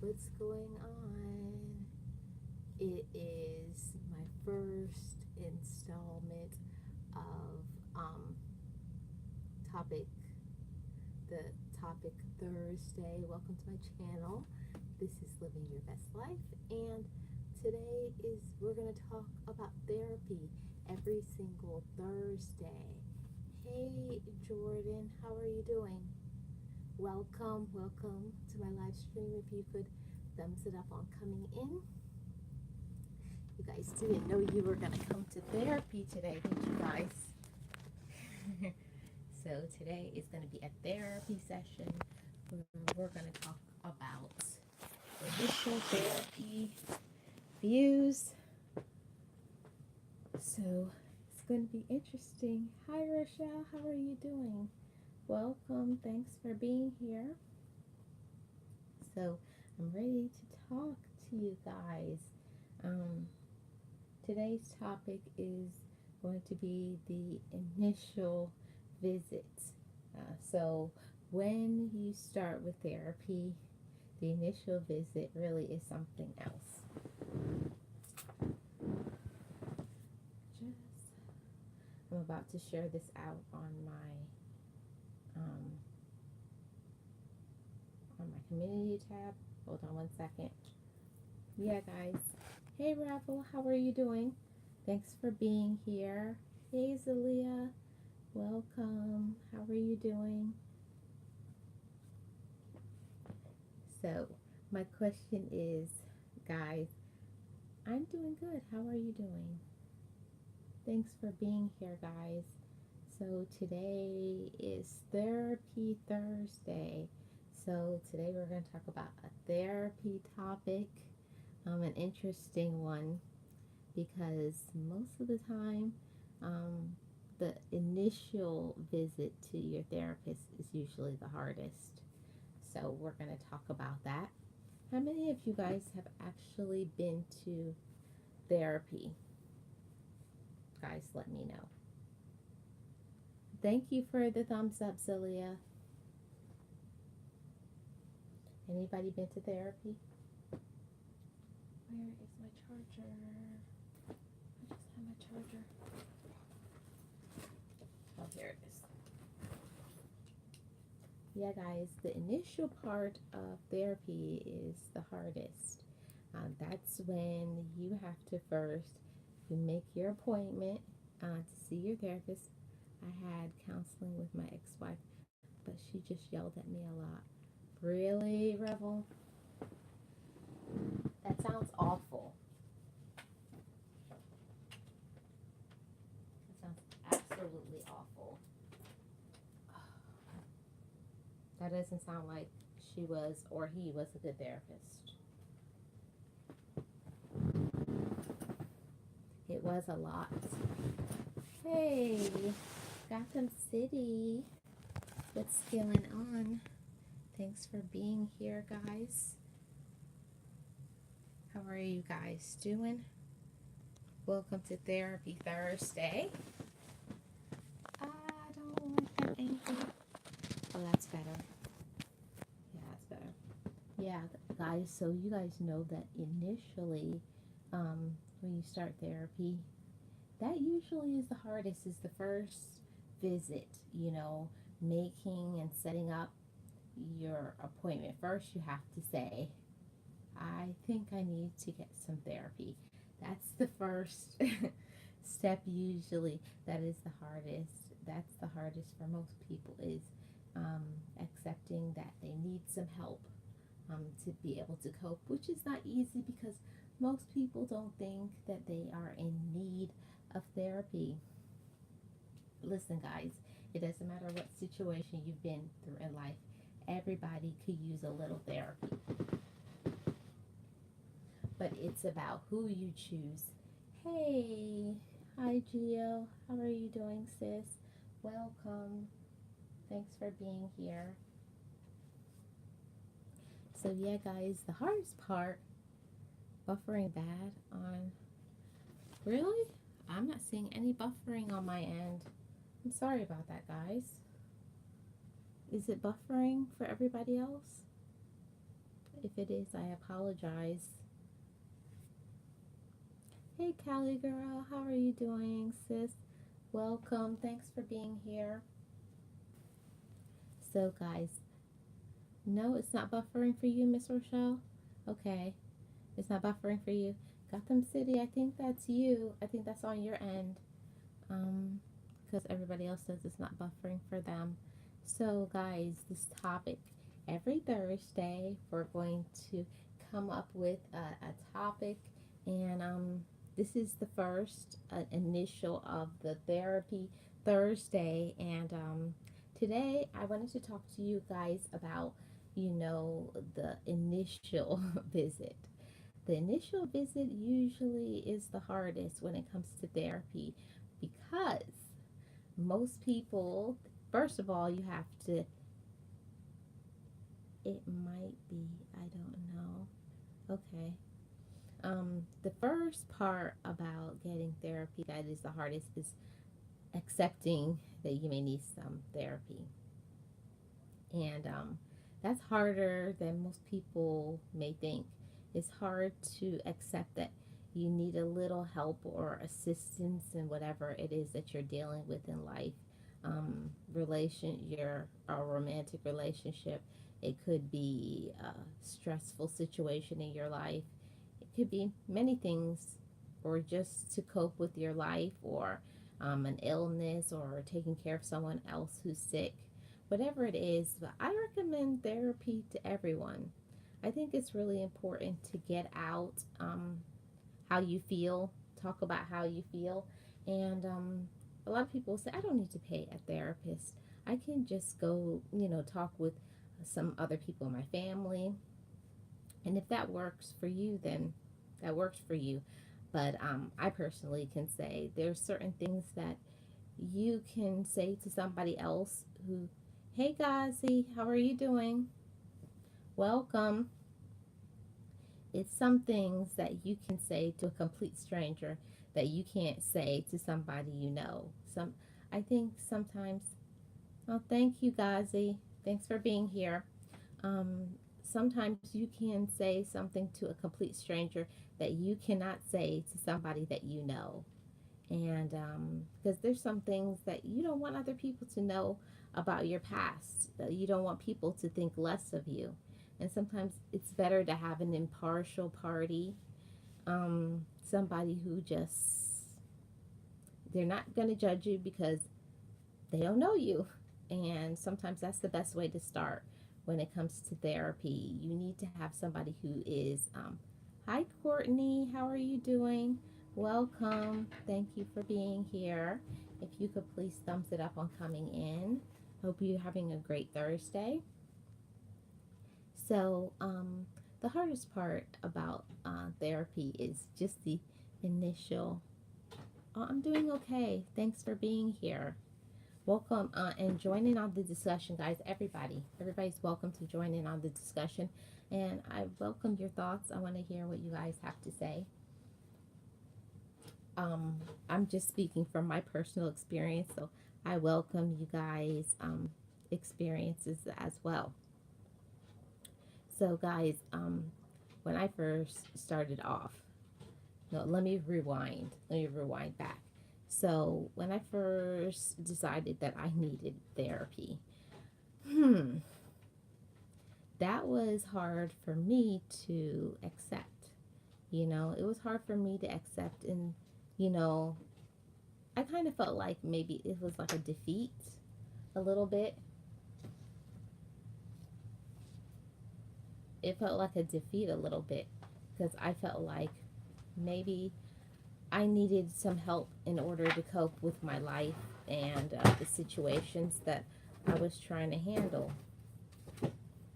What's going on? It is my first installment of topic the topic Thursday. Welcome to my channel. This is Living Your Best Life, and today is we're going to talk about therapy every single Thursday. Hey Jordan, how are you doing? Welcome to my live stream. If you could thumbs it up on coming in. You guys didn't know you were going to come to therapy today, did you guys? So today is going to be a therapy session where we're going to talk about initial therapy views. So it's going to be interesting. Hi Rochelle, how are you doing? Welcome, thanks for being here. So I'm ready to talk to you guys. Today's topic is going to be the initial visit. So when you start with therapy, the initial visit really is something else. I'm about to share this out on my community tab. Hold on one second. Yeah, guys. Hey, Raffle, how are you doing? Thanks for being here. Hey, Zalia, welcome. How are you doing? So, my question is, guys, I'm doing good. How are you doing? Thanks for being here, guys. So, today is Therapy Thursday. So, today we're going to talk about a therapy topic, an interesting one, because most of the time, the initial visit to your therapist is usually the hardest. So we're going to talk about that. How many of you guys have actually been to therapy? Guys, let me know. Thank you for the thumbs up, Celia. Anybody been to therapy? Where is my charger? I just have my charger. Oh, here it is. Yeah, guys, the initial part of therapy is the hardest. That's when you have to first, you make your appointment to see your therapist. I had counseling with my ex-wife, but she just yelled at me a lot. Really, Revel? That sounds awful. That sounds absolutely awful. That doesn't sound like she was or he was a good therapist. It was a lot. Hey, Gotham City. What's going on? Thanks for being here, guys. How are you guys doing? Welcome to Therapy Thursday. I don't want that angle. Oh, that's better. Yeah, that's better. Yeah, guys, so you guys know that initially, when you start therapy, that usually is the hardest, is the first visit, making and setting up your appointment. First, you have to say, I think I need to get some therapy. That's the first step usually. That is the hardest. That's the hardest for most people, is accepting that they need some help to be able to cope, which is not easy because most people don't think that they are in need of therapy. Listen, guys, it doesn't matter what situation you've been through in life. Everybody could use a little therapy. But it's about who you choose. Hey, hi Gio. How are you doing, sis? Welcome. Thanks for being here. So yeah, guys, the hardest part, buffering bad on, really? I'm not seeing any buffering on my end. I'm sorry about that, guys. Is it buffering for everybody else? If it is, I apologize. Hey, Callie girl, how are you doing, sis? Welcome. Thanks for being here. So, guys, no, it's not buffering for you, Miss Rochelle. Okay, it's not buffering for you. Gotham City, I think that's you. I think that's on your end. Um, because everybody else says it's not buffering for them. So, guys, this topic every Thursday we're going to come up with a topic, and this is the first initial of the therapy Thursday, and today I wanted to talk to you guys about the initial visit. The initial visit usually is the hardest when it comes to therapy because most people, first of all, you have to, it might be, I don't know. Okay. The first part about getting therapy that is the hardest is accepting that you may need some therapy. And that's harder than most people may think. It's hard to accept that you need a little help or assistance in whatever it is that you're dealing with in life. Your a romantic relationship. It could be a stressful situation in your life. It could be many things, or just to cope with your life, or an illness, or taking care of someone else who's sick. Whatever it is, but I recommend therapy to everyone. I think it's really important to get out how you feel, talk about how you feel. And a lot of people say, I don't need to pay a therapist. I can just go, talk with some other people in my family. And if that works for you, then that works for you. But I personally can say there's certain things that you can say to somebody else who, hey, Gazi, how are you doing? Welcome. It's some things that you can say to a complete stranger that you can't say to somebody you know. I think sometimes, oh, thank you, Gazi. Thanks for being here. Um, Sometimes you can say something to a complete stranger that you cannot say to somebody that you know. And because there's some things that you don't want other people to know about your past, that you don't want people to think less of you. And sometimes it's better to have an impartial party, somebody who just, they're not going to judge you because they don't know you. And sometimes that's the best way to start when it comes to therapy. You need to have somebody who is, hi, Courtney, how are you doing? Welcome. Thank you for being here. If you could please thumbs it up on coming in. Hope you're having a great Thursday. So, the hardest part about therapy is just the initial, oh, I'm doing okay. Thanks for being here. Welcome and join in on the discussion, guys. Everybody's welcome to join in on the discussion. And I welcome your thoughts. I want to hear what you guys have to say. I'm just speaking from my personal experience, so I welcome you guys' experiences as well. So, guys, when I first started off, no, let me rewind. Let me rewind back. So, when I first decided that I needed therapy, that was hard for me to accept. It was hard for me to accept, and you know, I kind of felt like maybe it was like a defeat a little bit. It felt like a defeat a little bit because I felt like maybe I needed some help in order to cope with my life and the situations that I was trying to handle.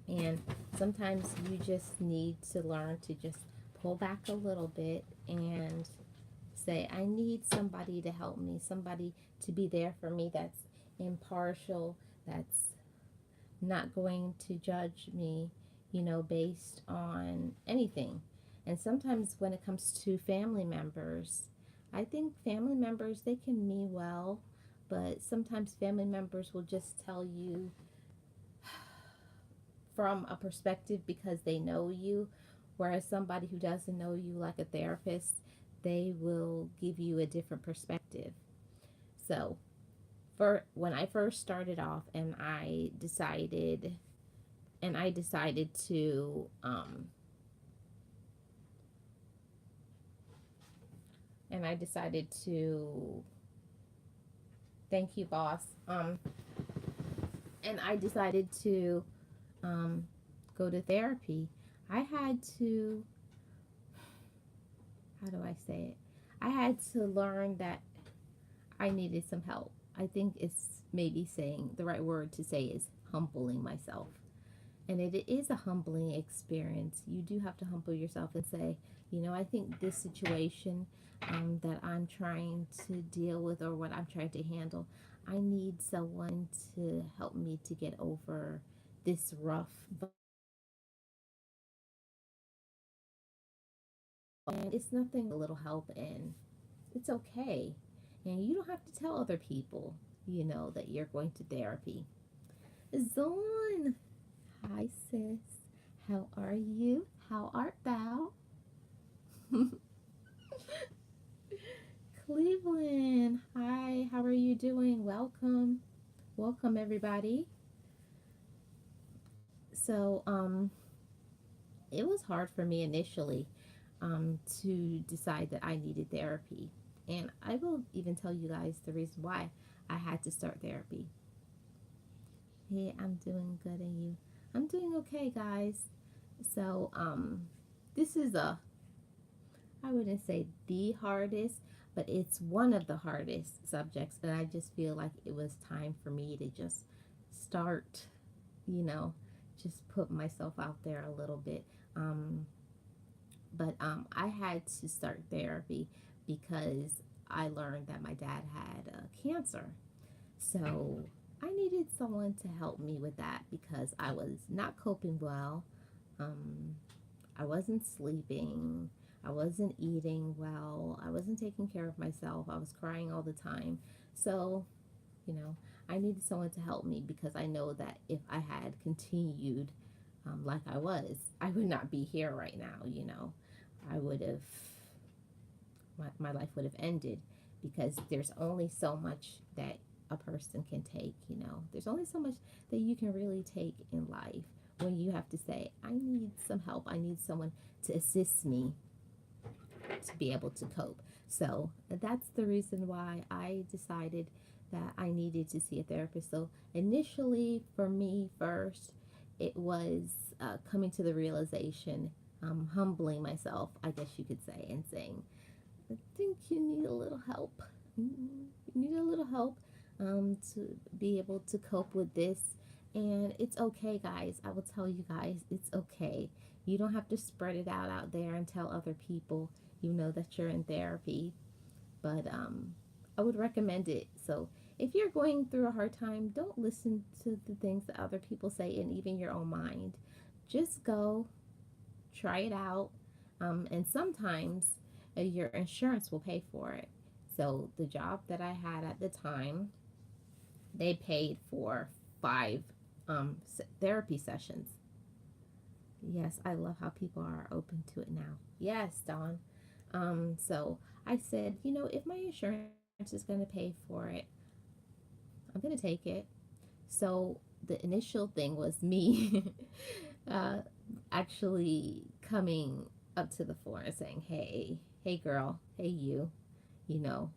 And sometimes you just need to learn to just pull back a little bit and say, I need somebody to help me, somebody to be there for me that's impartial, that's not going to judge me, based on anything. And sometimes when it comes to family members, I think family members, they can mean well, but sometimes family members will just tell you from a perspective because they know you, whereas somebody who doesn't know you, like a therapist, they will give you a different perspective. So, for when I first started off, and I decided to and I decided to thank you, boss. And I decided to um, go to therapy. I had to, how do I say it? I had to learn that I needed some help. I think it's maybe saying the right word to say is humbling myself. And it is a humbling experience. You do have to humble yourself and say, I think this situation that I'm trying to deal with or what I'm trying to handle, I need someone to help me to get over this rough. And it's nothing a little help in. It's okay. And you don't have to tell other people, that you're going to therapy. Zon, hi sis. How are you? How art thou? Cleveland, hi. How are you doing? Welcome. Welcome everybody. So, it was hard for me initially to decide that I needed therapy. And I will even tell you guys the reason why I had to start therapy. Hey, I'm doing good, and you? I'm doing okay, guys. So, this is I wouldn't say the hardest, but it's one of the hardest subjects. And I just feel like it was time for me to just start, you know, just put myself out there a little bit. But I had to start therapy because I learned that my dad had cancer. So I needed someone to help me with that because I was not coping well. Um, I wasn't sleeping. I wasn't eating well. I wasn't taking care of myself. I was crying all the time. So, you know, I needed someone to help me because I know that if I had continued like I was, I would not be here right now. I would have, my life would have ended because there's only so much that a person can take. There's only so much that you can really take in life when you have to say, I need some help. I need someone to assist me to be able to cope. So that's the reason why I decided that I needed to see a therapist. So initially, for me first, it was coming to the realization, humbling myself, I guess you could say, and saying, I think you need a little help. You need a little help to be able to cope with this. And it's okay, guys. I will tell you guys, it's okay. You don't have to spread it out there and tell other people, that you're in therapy. But I would recommend it. So if you're going through a hard time, don't listen to the things that other people say and even your own mind. Just go, try it out. And sometimes your insurance will pay for it. So the job that I had at the time, they paid for 5 therapy sessions. Yes, I love how people are open to it now. Yes, Dawn. So I said, if my insurance is going to pay for it, I'm going to take it. So the initial thing was me uh, actually coming up to the floor and saying, hey, girl, hey, you know,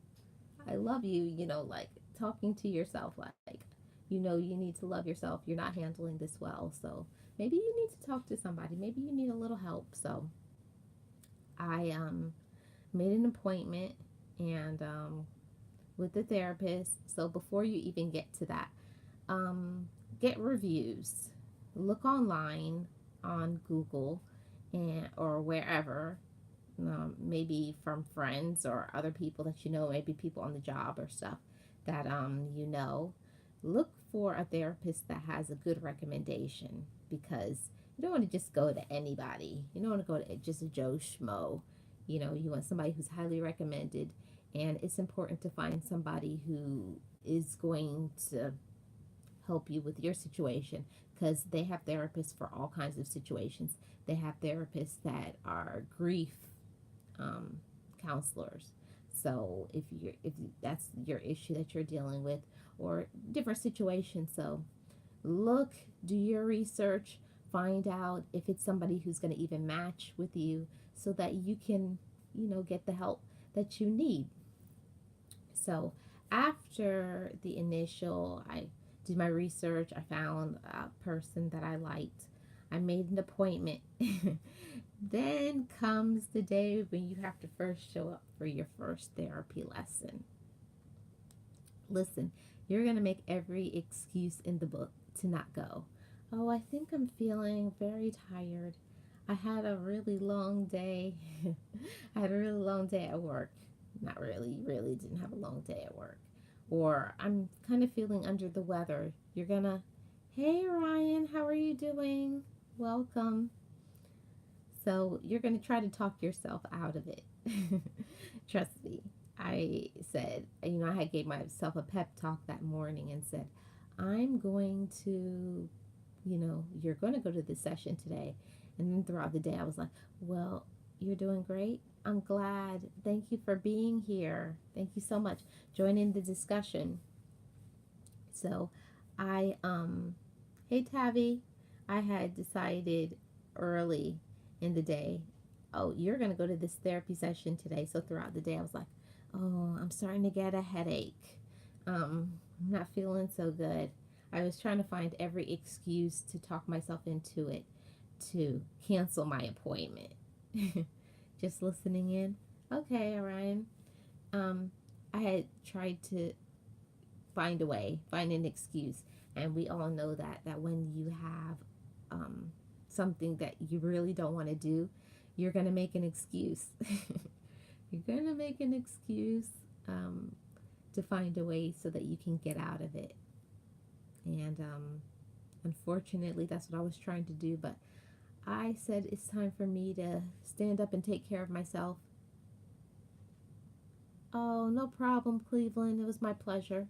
I love you, like talking to yourself, like, you need to love yourself. You're not handling this well. So maybe you need to talk to somebody. Maybe you need a little help. So I made an appointment and with the therapist. So before you even get to that, um, get reviews. Look online on Google and or wherever, maybe from friends or other people that maybe people on the job or stuff that look for a therapist that has a good recommendation because you don't want to just go to anybody. You don't want to go to just a Joe Schmo. You want somebody who's highly recommended, and it's important to find somebody who is going to help you with your situation because they have therapists for all kinds of situations. They have therapists that are grief um, counselors. So if that's your issue that you're dealing with, or different situations, so look, do your research, find out if it's somebody who's going to even match with you, so that you can, get the help that you need. So after the initial, I did my research, I found a person that I liked, I made an appointment. Then comes the day when you have to first show up for your first therapy lesson. Listen, you're going to make every excuse in the book to not go. Oh, I think I'm feeling very tired. I had a really long day. I had a really long day at work. Not really, really didn't have a long day at work. Or I'm kind of feeling under the weather. You're going to, hey, Ryan, how are you doing? Welcome. So you're going to try to talk yourself out of it. Trust me. I said, I had gave myself a pep talk that morning and said, I'm going to, you're going to go to this session today. And then throughout the day, I was like, well, you're doing great. I'm glad. Thank you for being here. Thank you so much. Joining the discussion. So hey, Tavi, I had decided early in the day, oh, you're going to go to this therapy session today. So throughout the day, I was like, oh, I'm starting to get a headache. I'm not feeling so good. I was trying to find every excuse to talk myself into it, to cancel my appointment. Just listening in. Okay, Orion. I had tried to find a way, find an excuse. And we all know that when you have something that you really don't want to do, you're going to make an excuse. You're going to make an excuse to find a way so that you can get out of it. And unfortunately, that's what I was trying to do. But I said it's time for me to stand up and take care of myself. Oh, no problem, Cleveland. It was my pleasure.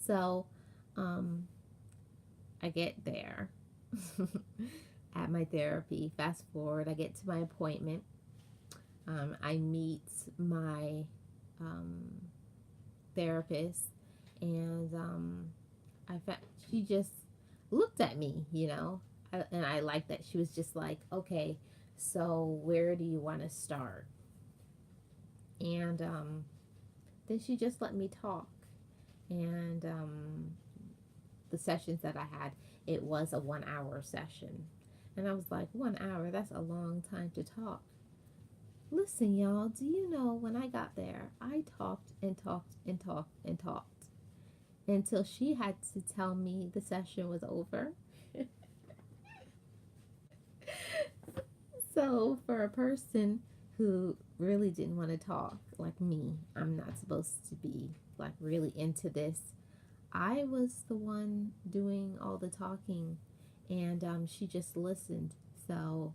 So, I get there at my therapy. Fast forward, I get to my appointment. I meet my therapist, and she just looked at me, and I like that. She was just like, okay, so where do you want to start? And then she just let me talk. And the sessions that I had, it was a 1 hour session. And I was like, 1 hour, that's a long time to talk. Listen, y'all, do you know when I got there, I talked and talked and talked and talked until she had to tell me the session was over. So for a person who really didn't want to talk like me, I'm not supposed to be like really into this. I was the one doing all the talking, and she just listened. So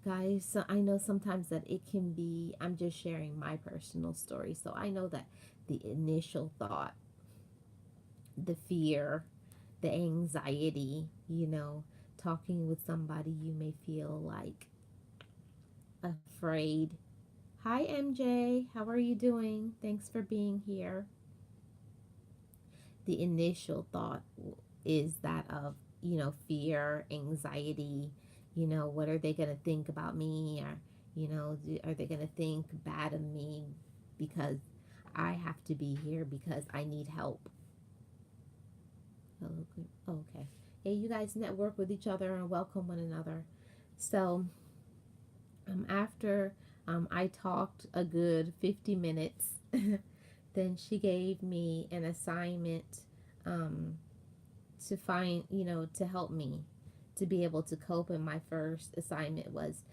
guys, so I know sometimes that it can be, I'm just sharing my personal story. So I know that the initial thought, the fear, the anxiety, talking with somebody, you may feel like afraid. Hi, MJ. How are you doing? Thanks for being here. The initial thought is that of, fear, anxiety, what are they going to think about me? Or, are they going to think bad of me because I have to be here because I need help? Okay. Hey, you guys network with each other and welcome one another. So after I talked a good 50 minutes, then she gave me an assignment to find, to help me to be able to cope. And my first assignment was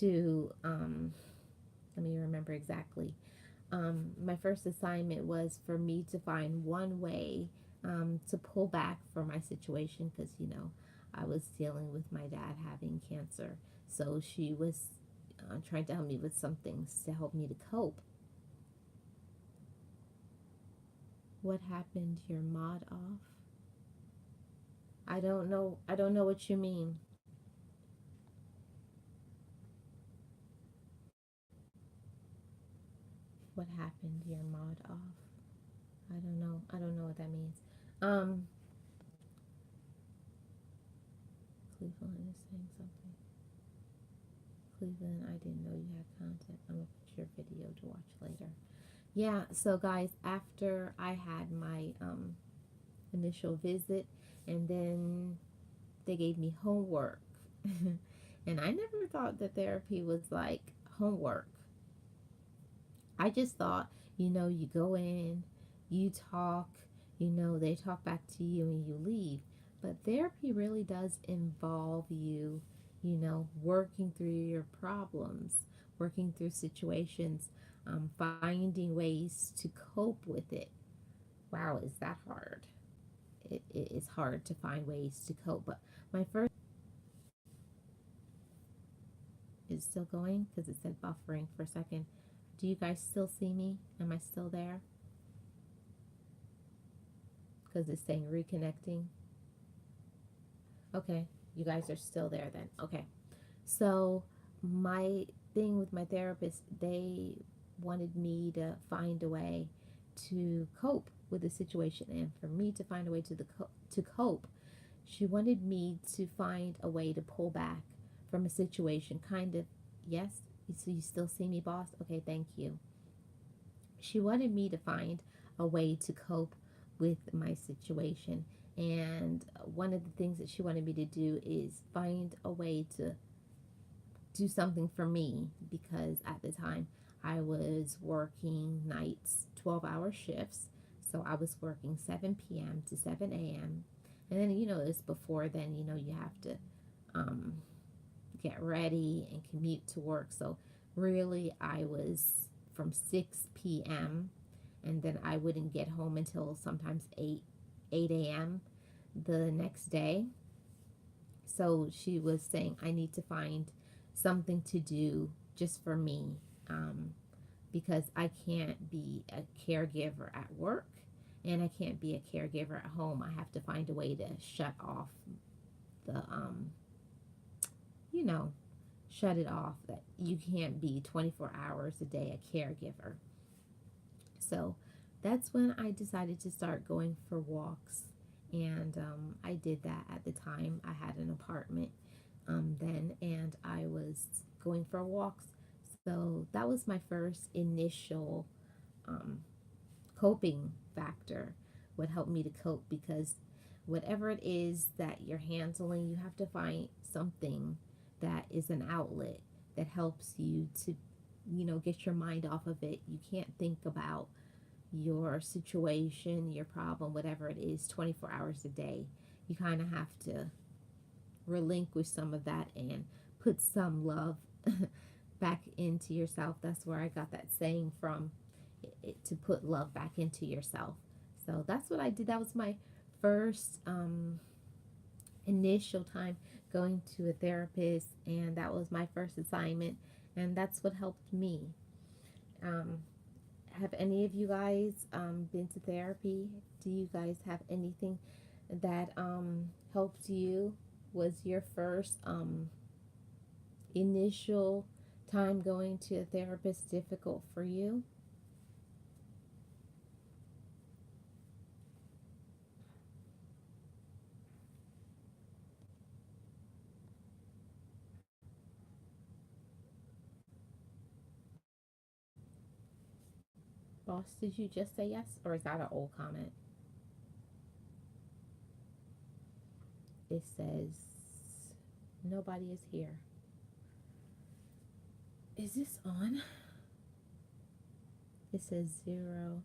to, let me remember exactly. My first assignment was for me to find one way to pull back from my situation because, I was dealing with my dad having cancer. So she was trying to help me with some things to help me to cope. What happened? Your mod off? I don't know. I don't know what you mean. What happened? Your mod off. I don't know. I don't know what that means. Um, Cleveland is saying something. Cleveland, I didn't know you had content. I'm gonna put your video to watch later. Yeah. So guys, after I had my initial visit, and then they gave me homework, and I never thought that therapy was like homework. I just thought, you go in, you talk, they talk back to you and you leave. But therapy really does involve you, working through your problems, working through situations, finding ways to cope with it. Wow, is that hard? It is hard to find ways to cope. But my first is still going because it said buffering for a second. Do you guys still see me? Am I still there? Because it's saying reconnecting. Okay, you guys are still there then. Okay, so my thing with my therapist, they wanted me to find a way to cope with the situation, and for me to find a way to cope, she wanted me to find a way to pull back from a situation. Kind of, yes. So you still see me, boss? Okay, thank you. She wanted me to find a way to cope with my situation. And one of the things that she wanted me to do is find a way to do something for me, because at the time I was working nights, 12-hour shifts. So I was working 7 p.m. to 7 a.m. And then, it's before then, you have to um, get ready and commute to work. So really, I was from 6 p.m. and then I wouldn't get home until sometimes 8 a.m. the next day. So she was saying I need to find something to do just for me, because I can't be a caregiver at work and I can't be a caregiver at home. I have to find a way to shut off the, you know, shut it off, that you can't be 24 hours a day a caregiver. So that's when I decided to start going for walks. And I did that at the time. I had an apartment then, and I was going for walks. So that was my first initial um, coping factor, what helped me to cope, because whatever it is that you're handling, you have to find something that is an outlet that helps you to, get your mind off of it. You can't think about your situation, your problem, whatever it is, 24 hours a day. You kind of have to relinquish some of that and put some love back into yourself. That's where I got that saying from, to put love back into yourself. So that's what I did. That was my first initial time going to a therapist, and that was my first assignment, and that's what helped me. Um, have any of you guys been to therapy? Do you guys have anything that helped you? Was your first initial time going to a therapist difficult for you? Boss, did you just say yes, or is that an old comment? It says nobody is here. Is this on? It says zero.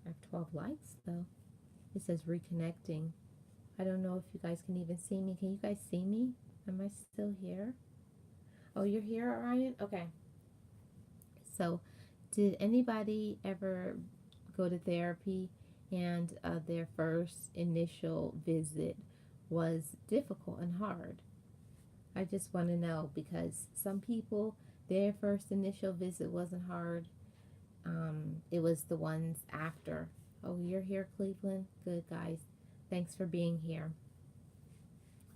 I have 12 likes though. It says reconnecting. I don't know if you guys can even see me. Can you guys see me? Am I still here? Oh, you're here, Orion? Okay. So, did anybody ever go to therapy and their first initial visit was difficult and hard? I just want to know, because some people, their first initial visit wasn't hard. It was the ones after. Oh, you're here, Cleveland? Good, guys. Thanks for being here.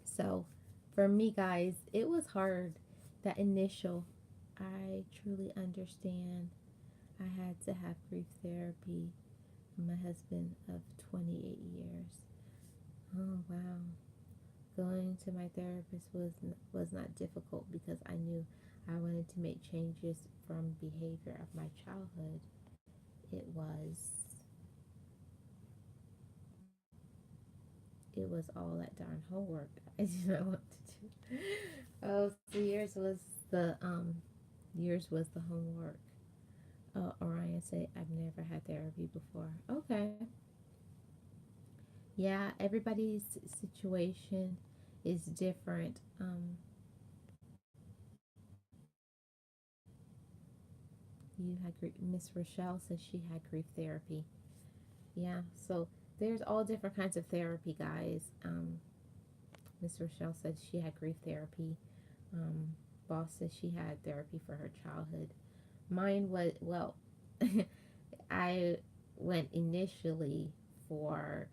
So, for me, guys, it was hard. That initial, I truly understand. I had to have grief therapy. My husband of 28 years. Oh, wow. Going to my therapist was not difficult because I knew I wanted to make changes from behavior of my childhood. It was all that darn homework I did not want to do. Oh, so yours was the homework. Orion said I've never had therapy before. Okay. Yeah, everybody's situation is different. Miss Rochelle says she had grief therapy. Yeah, so there's all different kinds of therapy, guys. Miss Rochelle said she had grief therapy. Um, Boss says she had therapy for her childhood. Mine was, well, I went initially for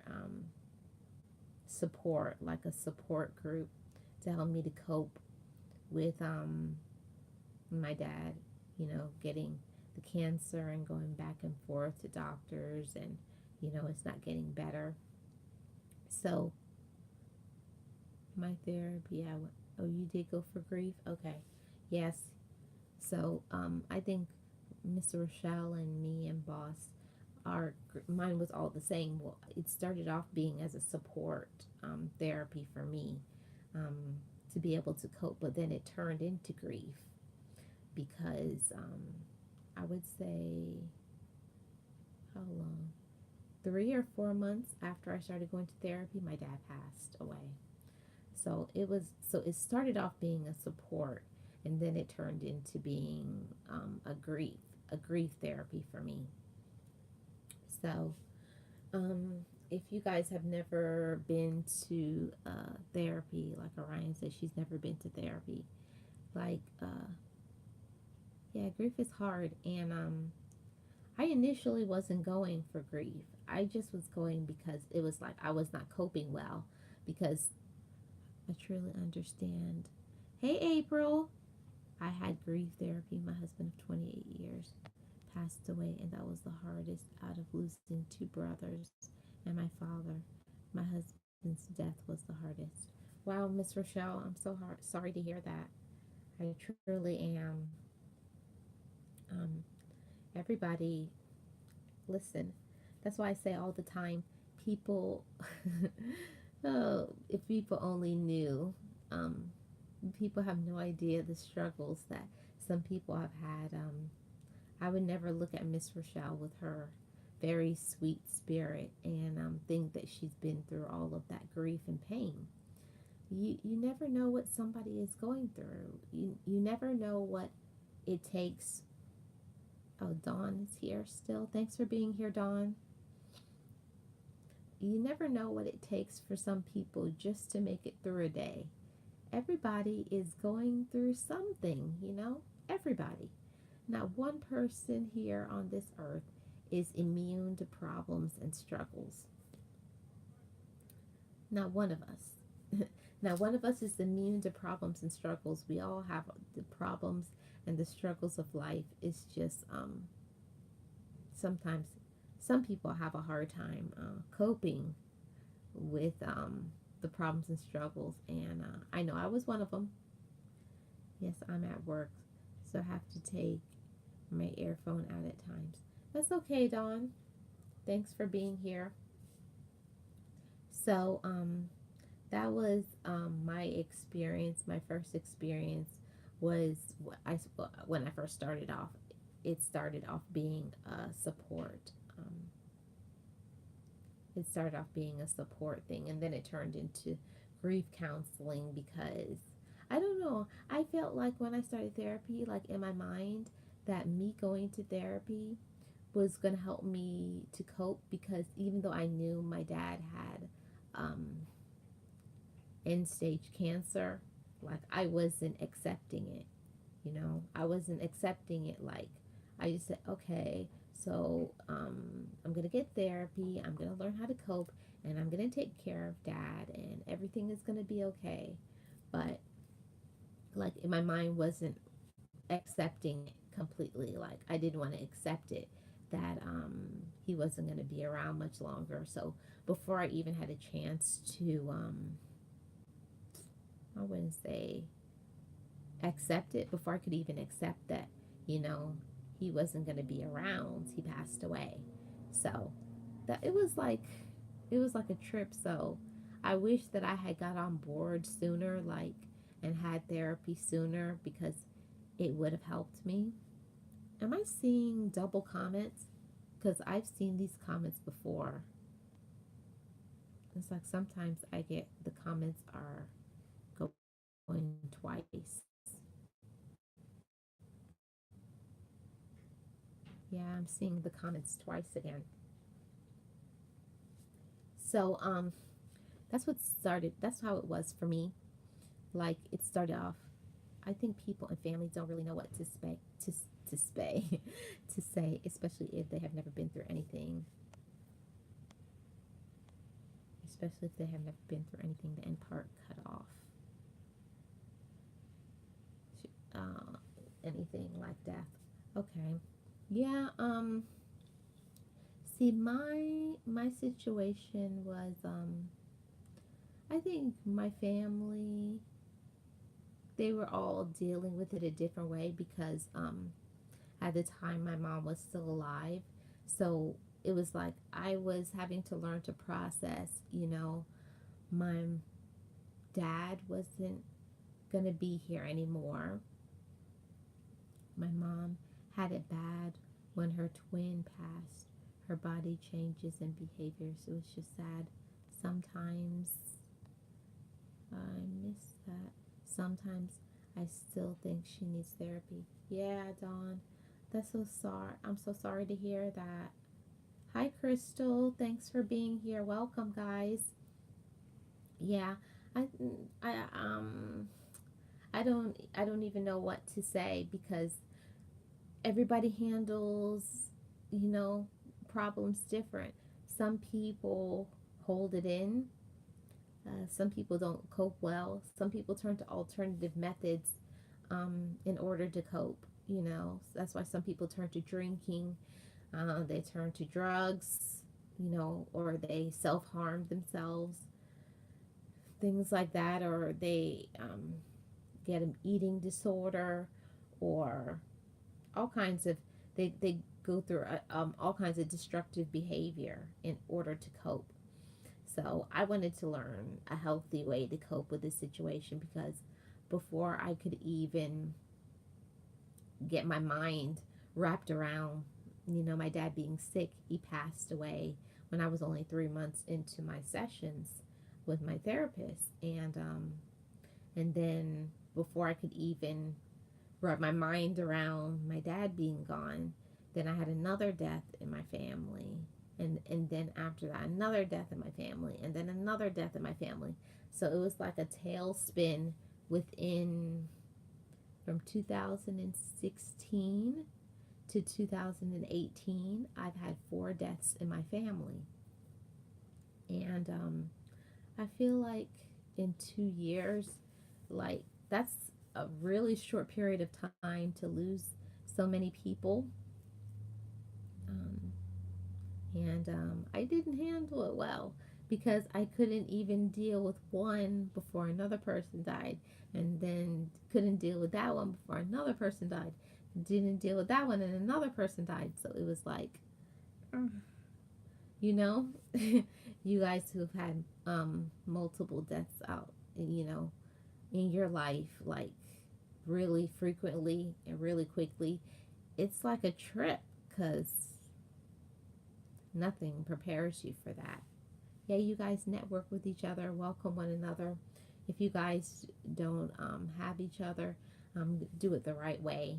support, like a support group to help me to cope with my dad, getting the cancer and going back and forth to doctors, and it's not getting better. So my therapy, oh, you did go for grief? Okay. Yes. So I think Miss Rochelle and me and Boss, mine was all the same. Well, it started off being as a support therapy for me, um, to be able to cope, but then it turned into grief because I would say, how long? 3 or 4 months after I started going to therapy, my dad passed away. So it started off being a support, and then it turned into being a grief therapy for me. So if you guys have never been to therapy, like Orion says, she's never been to therapy. Like, yeah, grief is hard, and I initially wasn't going for grief. I just was going because it was like I was not coping well, because I truly understand. Hey, April. I had grief therapy. My husband of 28 years passed away, and that was the hardest out of losing two brothers and my father. My husband's death was the hardest. Wow, Miss Rochelle, I'm so sorry to hear that. I truly am. Um, Everybody, listen. That's why I say all the time, people, oh, if people only knew, um, people have no idea the struggles that some people have had. I would never look at Miss Rochelle with her very sweet spirit and think that she's been through all of that grief and pain. You never know what somebody is going through. You never know what it takes. Oh, Dawn is here still. Thanks for being here, Dawn. You never know what it takes for some people just to make it through a day. Everybody is going through something. Everybody. Not one person here on this earth is immune to problems and struggles. Not one of us. Not one of us is immune to problems and struggles. We all have the problems and the struggles of life. It's just sometimes some people have a hard time coping with the problems and struggles. And I know I was one of them. Yes, I'm at work, so I have to take my earphone out at times. That's okay, Dawn. Thanks for being here. So, that was my experience. My first experience was when I first started off. It started off being a support. It started off being a support thing, and then it turned into grief counseling because I don't know. I felt like when I started therapy, like in my mind, that me going to therapy was going to help me to cope, because even though I knew my dad had um, end stage cancer, like I wasn't accepting it. I wasn't accepting it. Like, I just said, okay, so I'm gonna get therapy. I'm gonna learn how to cope, and I'm going to take care of dad and everything is going to be okay. But like in my mind wasn't accepting it completely. Like I didn't want to accept it that he wasn't going to be around much longer. So before I even had a chance to I wouldn't say accept it, before I could even accept that, you know, he wasn't going to be around, he passed away. So that it was like a trip. So I wish that I had got on board sooner, like, and had therapy sooner, because it would have helped me. Am I seeing double comments? Because I've seen these comments before. It's like sometimes I get the comments are going twice. Yeah, I'm seeing the comments twice again. So that's what started. That's how it was for me. Like it started off. I think people and family don't really know what to say to say to say, especially if they have never been through anything. Especially if they have never been through anything. The end part cut off. Uh, anything like death. Okay. Yeah. See, my situation was. I think my family, they were all dealing with it a different way because at the time my mom was still alive. So it was like I was having to learn to process, you know, my dad wasn't going to be here anymore. My mom had it bad when her twin passed. Her body changes and behaviors. It was just sad. Sometimes I miss that. Sometimes I still think she needs therapy. Yeah, Dawn. That's so sorry. I'm so sorry to hear that. Hi, Crystal. Thanks for being here. Welcome, guys. Yeah, I, I, I don't even know what to say because everybody handles, you know, problems different. Some people hold it in. Some people don't cope well. Some people turn to alternative methods in order to cope. You know, that's why some people turn to drinking. They turn to drugs. You know, or they self harm themselves, things like that, or they get an eating disorder, or all kinds of they go through all kinds of destructive behavior in order to cope. So I wanted to learn a healthy way to cope with this situation because before I could even get my mind wrapped around, you know, my dad being sick, he passed away when I was only 3 months into my sessions with my therapist, and then before I could even wrap my mind around my dad being gone, then I had another death in my family. And then after that, another death in my family, and then another death in my family. So it was like a tailspin within from 2016 to 2018. I've had 4 deaths in my family. And I feel like in 2 years, like that's a really short period of time to lose so many people. Um, and I didn't handle it well because I couldn't even deal with one before another person died, and then couldn't deal with that one before another person died. Didn't deal with that one, and another person died. So it was like, you know, you guys who've had multiple deaths out, you know, in your life, like really frequently and really quickly, it's like a trip because nothing prepares you for that. Yeah, you guys network with each other, welcome one another. If you guys don't have each other, do it the right way.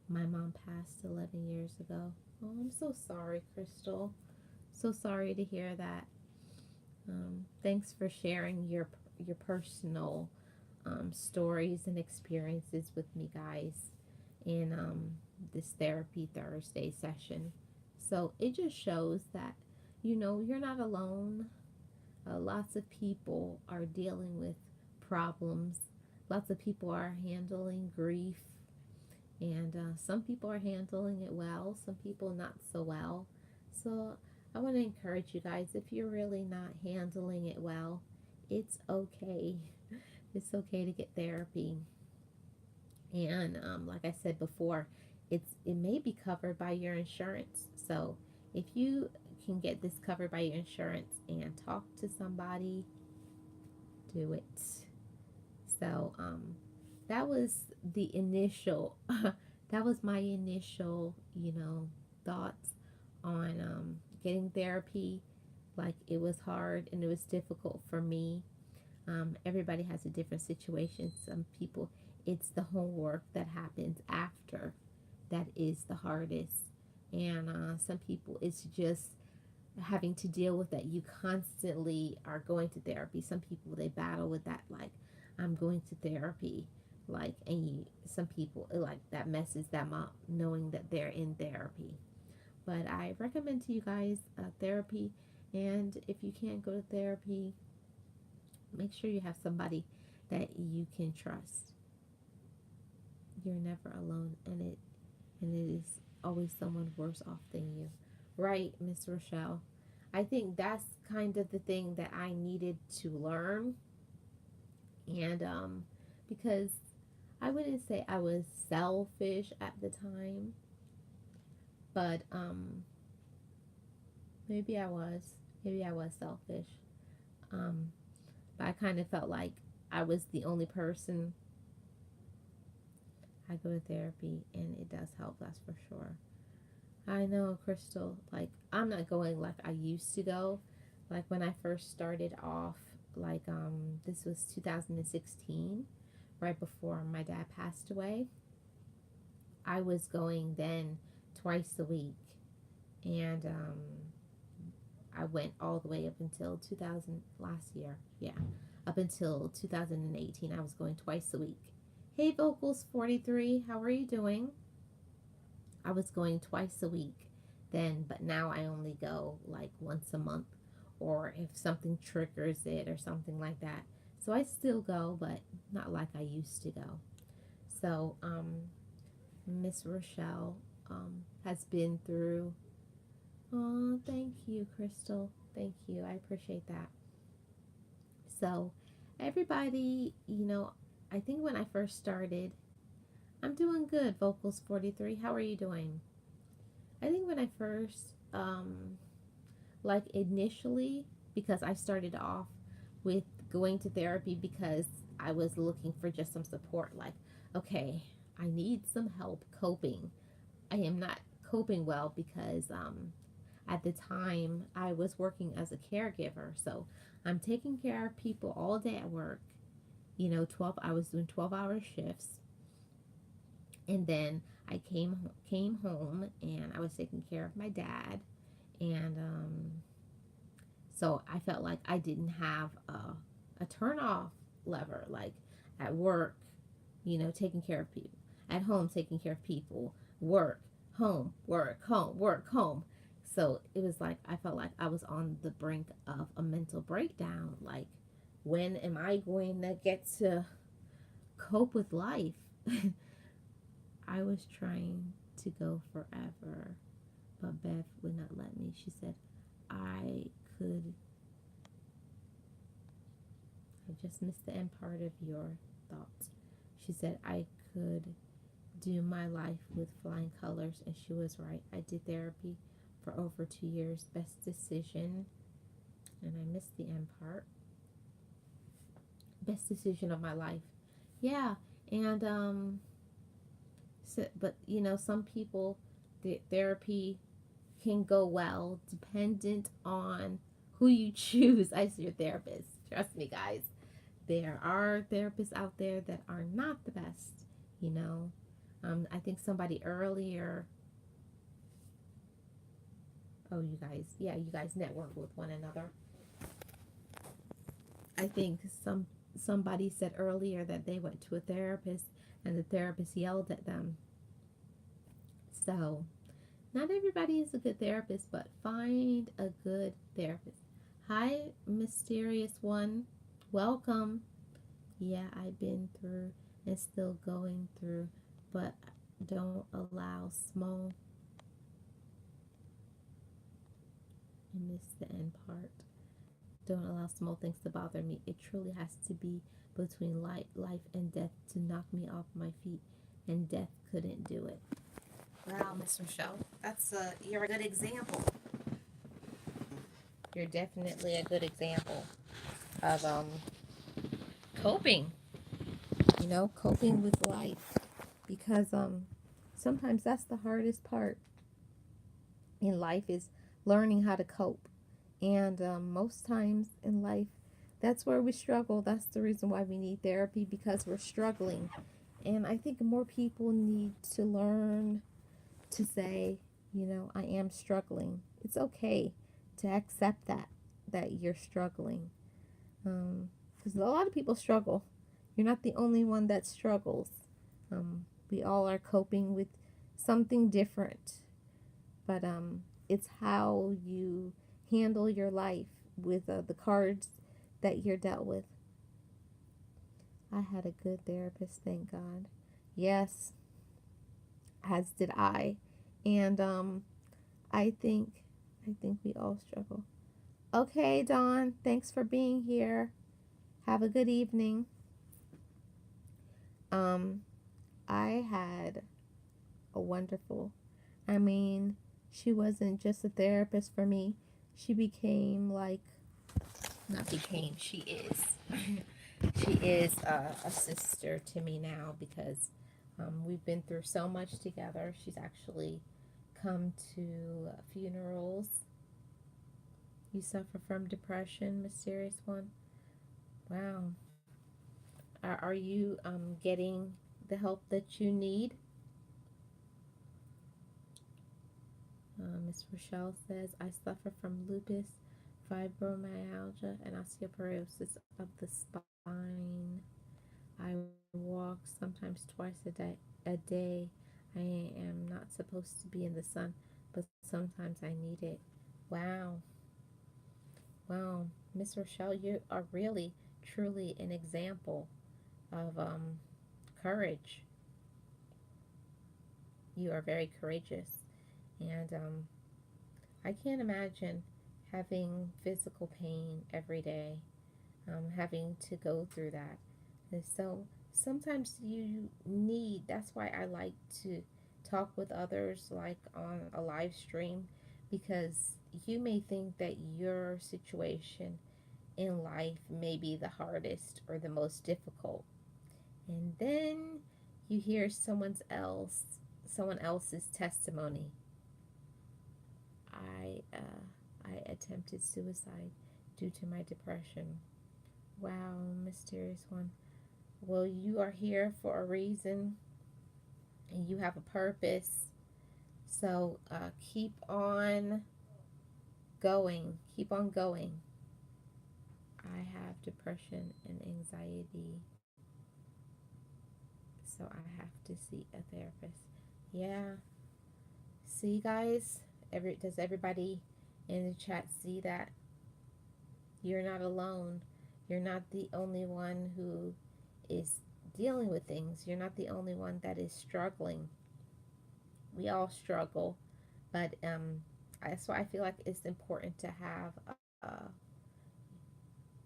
My mom passed 11 years ago. Oh, I'm so sorry, Crystal. So sorry to hear that. Thanks for sharing your personal stories and experiences with me, guys, in this Therapy Thursday session. So it just shows that, you're not alone. Lots of people are dealing with problems. Lots of people are handling grief. And some people are handling it well, some people not so well. So I want to encourage you guys, if you're really not handling it well, it's okay. It's okay to get therapy. And like I said before, it may be covered by your insurance. So if you can get this covered by your insurance and talk to somebody, do it. So that was the initial that was my initial thoughts on getting therapy. Like, it was hard and it was difficult for me. Everybody has a different situation. Some people, it's the homework that happens after that is the hardest. And some people, it's just having to deal with that. You constantly are going to therapy. Some people, they battle with that, like, I'm going to therapy. Like, and some people, like, that messes them up knowing that they're in therapy. But I recommend to you guys therapy. And if you can't go to therapy, make sure you have somebody that you can trust. You're never alone, and it is always someone worse off than you. Right, Miss Rochelle? I think that's kind of the thing that I needed to learn. And because I wouldn't say I was selfish at the time, but maybe I was. Maybe I was selfish. Um, but I kind of felt like I was the only person. I go to therapy and it does help, that's for sure. I know, Crystal, like, I'm not going like I used to go. Like, when I first started off, like, this was 2016, right before my dad passed away. I was going then twice a week. And I went all the way up until 2000, last year. Yeah. Up until 2018, I was going twice a week. Hey, Vocals 43, how are you doing? I was going twice a week then, but now I only go like once a month, or if something triggers it or something like that. So I still go, but not like I used to go. So Miss Rochelle has been through. Oh, thank you, Crystal. Thank you. I appreciate that. So everybody, I think when I first started, I'm doing good, Vocals 43. How are you doing? I think when I first, like, initially, because I started off with going to therapy because I was looking for just some support. Like, okay, I need some help coping. I am not coping well because at the time I was working as a caregiver. So I'm taking care of people all day at work. I was doing 12-hour shifts. And then I came home and I was taking care of my dad. And so I felt like I didn't have a turn off lever, like at work, taking care of people, at home, taking care of people, work, home, work, home, work, home. So it was like I felt like I was on the brink of a mental breakdown. Like, when am I going to get to cope with life? I was trying to go forever, but Bev would not let me. She said I could. I just missed the end part of your thoughts. She said I could do my life with flying colors, and she was right. I did therapy for over 2 years. Best decision. And I missed the end part. Best decision of my life. Yeah, and so, but some people, the therapy can go well dependent on who you choose as your therapist. Trust me, guys. There are therapists out there that are not the best, you know. I think somebody earlier, oh, you guys network with one another. I think somebody said earlier that they went to a therapist and the therapist yelled at them. So Not everybody is a good therapist, but find a good therapist. Hi, mysterious one. Welcome. Yeah, I've been through and still going through, but don't allow small, I missed the end part. Don't allow small things to bother me. It truly has to be between life and death to knock me off my feet, and death couldn't do it. Wow, Miss Rochelle, you're a good example. You're definitely a good example of coping. Coping with life, because sometimes that's the hardest part in life is learning how to cope. And most times in life, that's where we struggle. That's the reason why we need therapy, because we're struggling. And I think more people need to learn to say, I am struggling. It's okay to accept that you're struggling. Because a lot of people struggle. You're not the only one that struggles. We all are coping with something different, but it's how you handle your life with the cards that you're dealt with. I had a good therapist, thank God. Yes, as did I. And I think I think we all struggle. Okay, Dawn, thanks for being here. Have a good evening. Um I had a wonderful, I mean, she wasn't just a therapist for me. She became like, not became, she is. She is a sister to me now, because we've been through so much together. She's actually come to funerals. You suffer from depression, mysterious one? Wow. Are you getting the help that you need? Miss Rochelle says, I suffer from lupus, fibromyalgia, and osteoporosis of the spine. I walk sometimes twice a day. I am not supposed to be in the sun, but sometimes I need it. Wow. Wow. Miss Rochelle, you are really, truly an example of courage. You are very courageous. And I can't imagine having physical pain every day, having to go through that. And so sometimes that's why I like to talk with others, like on a live stream, because you may think that your situation in life may be the hardest or the most difficult. And then you hear someone else's testimony. I attempted suicide due to my depression. Wow, mysterious one. Well, you are here for a reason, and you have a purpose. So keep on going. Keep on going. I have depression and anxiety, so I have to see a therapist. Yeah. See, guys, does everybody in the chat see that? You're not alone. You're not the only one who is dealing with things. You're not the only one that is struggling. We all struggle, but that's why I feel like it's important to have.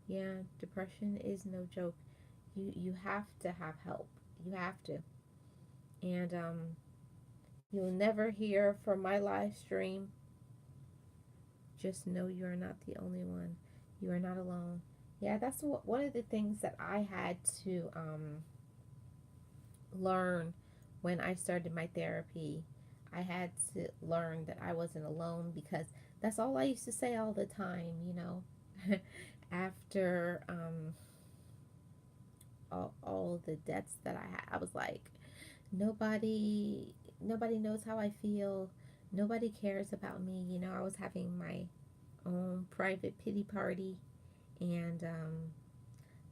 Yeah, depression is no joke. You have to have help. You have to, and you'll never hear from my live stream. Just know you are not the only one. You are not alone. Yeah, that's one of the things that I had to learn when I started my therapy. I had to learn that I wasn't alone, because that's all I used to say all the time. After all the deaths that I had, I was like, nobody knows how I feel. Nobody cares about me. I was having my own private pity party, and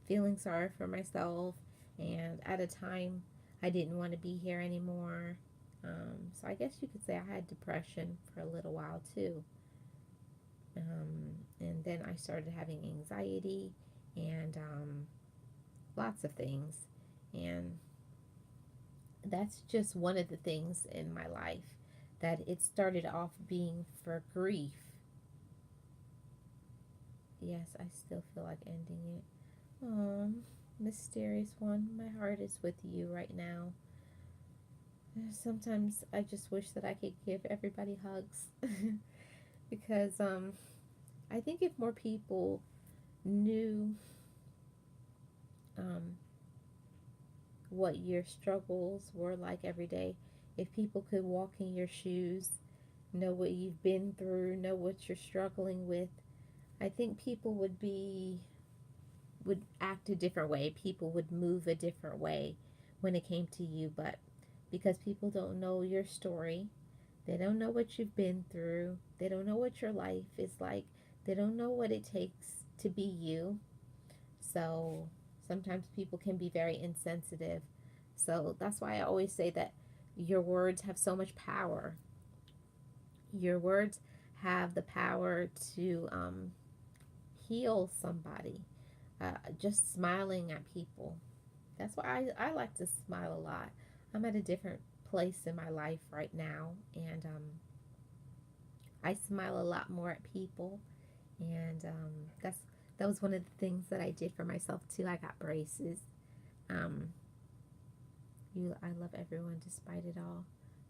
feeling sorry for myself. And at a time, I didn't want to be here anymore. So I guess you could say I had depression for a little while too. And then I started having anxiety and lots of things. And that's just one of the things in my life that it started off being for grief. Yes, I still feel like ending it. Oh, mysterious one, my heart is with you right now. Sometimes I just wish that I could give everybody hugs because I think if more people knew um, what your struggles were like every day, if people could walk in your shoes, know what you've been through, know what you're struggling with, I think people would act a different way. People would move a different way when it came to you, but because people don't know your story, they don't know what you've been through, they don't know what your life is like, they don't know what it takes to be you. So sometimes people can be very insensitive. So that's why I always say that your words have so much power. Your words have the power to heal somebody. Just smiling at people. That's why I like to smile a lot. I'm at a different place in my life right now, and I smile a lot more at people, and that was one of the things that I did for myself too. I got braces. Um, I love everyone despite it all.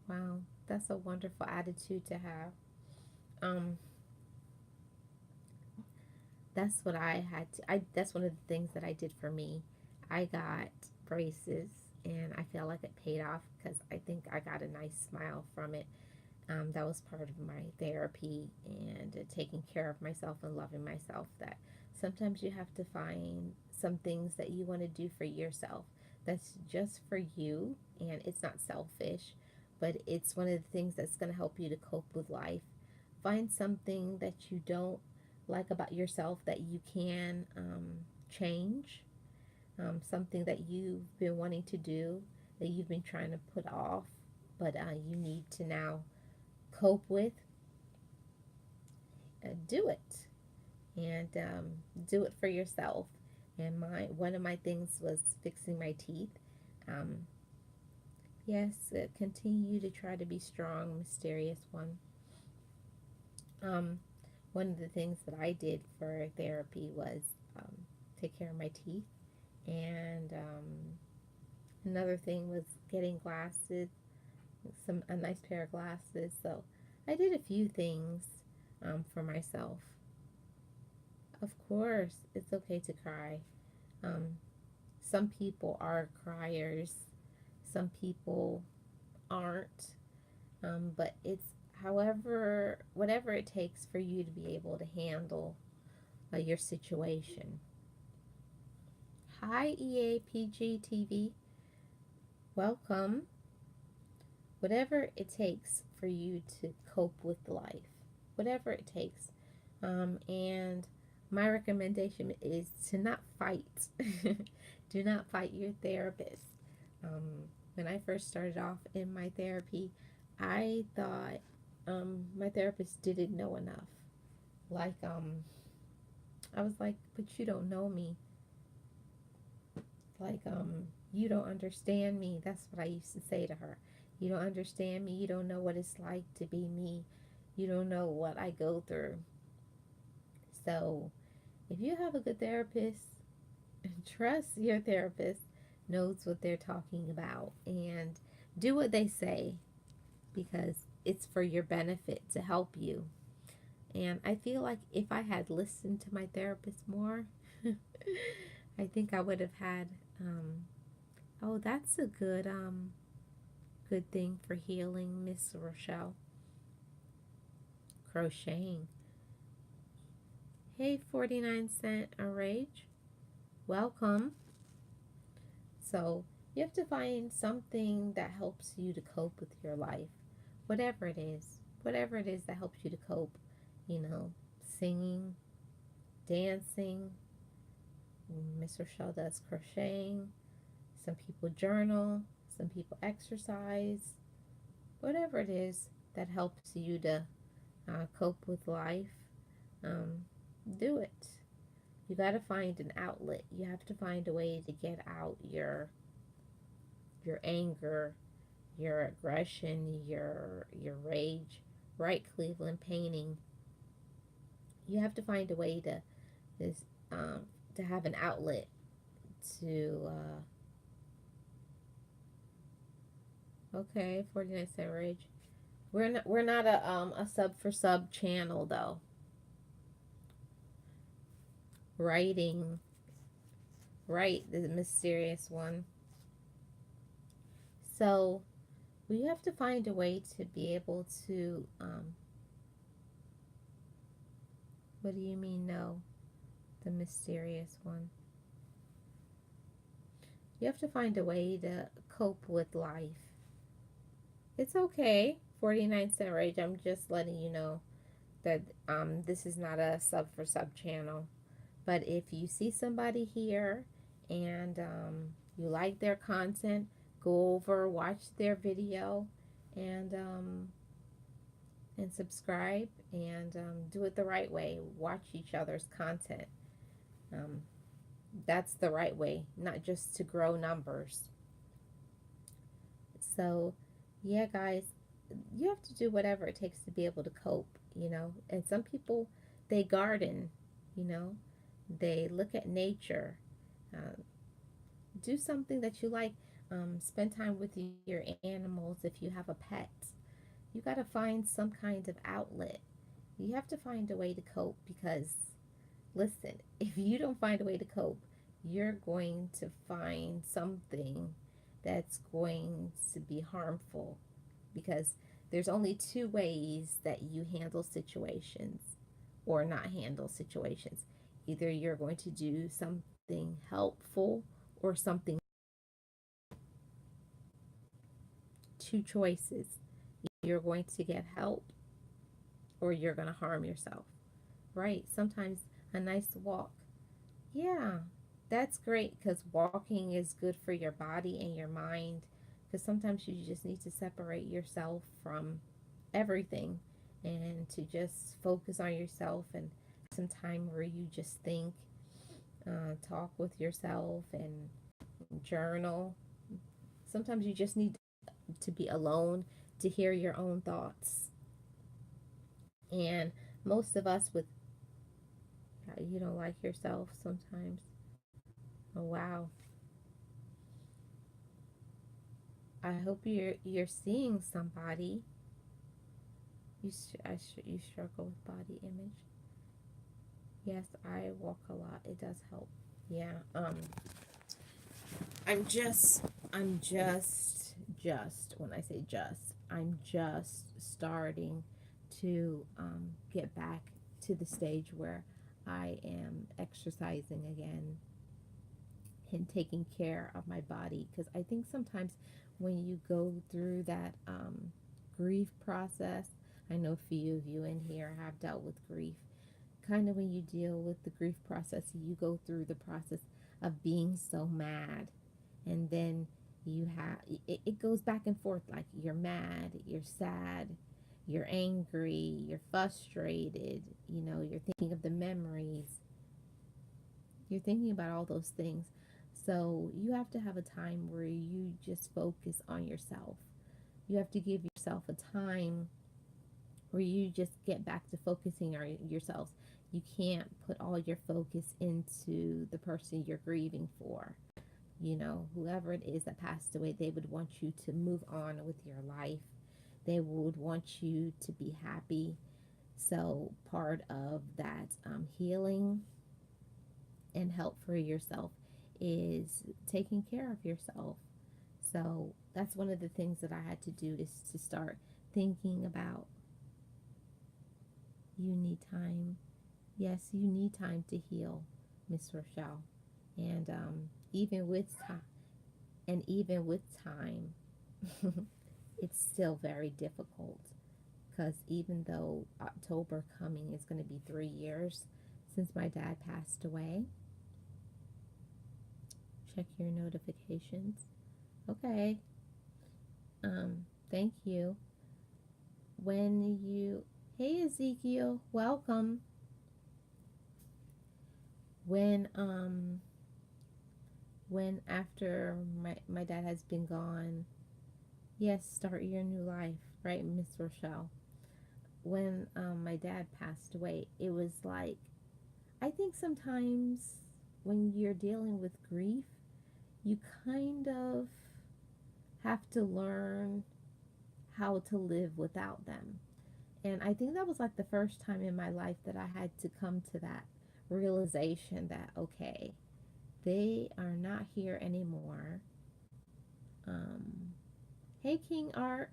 Wow, that's a wonderful attitude to have. Um, that's what I had to. That's one of the things that I did for me. I got braces, and I feel like it paid off because I think I got a nice smile from it. That was part of my therapy and taking care of myself and loving myself. That sometimes you have to find some things that you want to do for yourself. That's just for you, and it's not selfish, but it's one of the things that's going to help you to cope with life. Find something that you don't like about yourself that you can change, something that you've been wanting to do, that you've been trying to put off, but you need to now cope with. Do it, and do it for yourself. And my one of my things was fixing my teeth. Um, yes, continue to try to be strong, mysterious one. Um, One of the things that I did for therapy was um, take care of my teeth, and another thing was getting glasses, a nice pair of glasses. So I did a few things for myself. Of course, it's okay to cry. Um, some people are criers, some people aren't, but it's whatever it takes for you to be able to handle your situation. Hi, EAPG TV. Welcome. Whatever it takes for you to cope with life, whatever it takes. And my recommendation is to not fight. Do not fight your therapist. When I first started off in my therapy, I thought my therapist didn't know enough. Like, I was like, but you don't know me. Like, you don't understand me. That's what I used to say to her. You don't understand me. You don't know what it's like to be me. You don't know what I go through. So, if you have a good therapist, trust your therapist knows what they're talking about and do what they say because it's for your benefit to help you. And I feel like if I had listened to my therapist more, I think I would have had oh, that's a good thing for healing, Miss Rochelle. Crocheting. Hey, 49 cent a rage. Welcome. So you have to find something that helps you to cope with your life, whatever it is that helps you to cope. You know, singing, dancing. Miss Rochelle does crocheting. Some people journal. Some people exercise. whatever it is that helps you to cope with life, um, do it. You got to find an outlet. You have to find a way to get out your anger, your aggression, your rage. Right, Cleveland painting. You have to find a way this to have an outlet to okay, 49 cent rage. We're not a sub for sub channel though. Writing, right, the mysterious one. So we have to find a way to be able to what do you mean no? The mysterious one. You have to find a way to cope with life. It's okay. 49 cent rage. I'm just letting you know that this is not a sub for sub channel. But if you see somebody here and you like their content, go over, watch their video, and subscribe and do it the right way. Watch each other's content. Um, that's the right way, not just to grow numbers. So, yeah, guys, you have to do whatever it takes to be able to cope, you know. And some people, they garden, you know, they look at nature, uh, do something that you like, spend time with your animals if you have a pet. You got to find some kind of outlet. You have to find a way to cope because, listen, if you don't find a way to cope, you're going to find something that's going to be harmful because there's only two ways that you handle situations or not handle situations. Either you're going to do something helpful or something. Two choices. You're going to get help or you're going to harm yourself, right? Sometimes a nice walk. Yeah, that's great because walking is good for your body and your mind because sometimes you just need to separate yourself from everything and to just focus on yourself and some time where you just think, talk with yourself and journal. Sometimes you just need to be alone to hear your own thoughts. And most of us with you don't like yourself sometimes. Oh wow. I hope you're seeing somebody. You struggle with body image. Yes, I walk a lot. It does help. Yeah. I'm just when I say just, I'm just starting to get back to the stage where I am exercising again and taking care of my body because I think sometimes when you go through that grief process, I know a few of you in here have dealt with grief. Kind of when you deal with the grief process, you go through the process of being so mad, and then it goes back and forth like you're mad, you're sad, you're angry, you're frustrated, you know, you're thinking of the memories, you're thinking about all those things. So you have to have a time where you just focus on yourself. You have to give yourself a time where you just get back to focusing on yourself. You can't put all your focus into the person you're grieving for. You know, whoever it is that passed away, they would want you to move on with your life. They would want you to be happy. So part of that healing and help for yourself is taking care of yourself. So that's one of the things that I had to do is to start thinking about you need time. Yes, you need time to heal, Miss Rochelle. And even with time, and even with time, it's still very difficult because even though October coming is going to be 3 years since my dad passed away. Check your notifications. Okay. Thank you. when you, hey Ezekiel, welcome. When when after my dad has been gone, yes, start your new life, right, Miss Rochelle? When my dad passed away, it was like, I think sometimes when you're dealing with grief, you kind of have to learn how to live without them. And I think that was like the first time in my life that I had to come to that realization that, okay, they are not here anymore. Um, hey, King Art,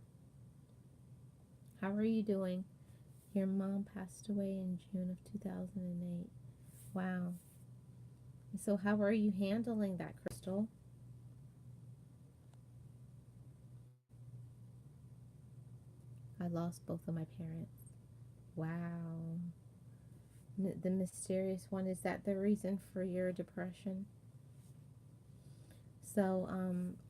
how are you doing? Your mom passed away in June of 2008. Wow. So, how are you handling that, Crystal? I lost both of my parents. Wow. The mysterious one, is that the reason for your depression? So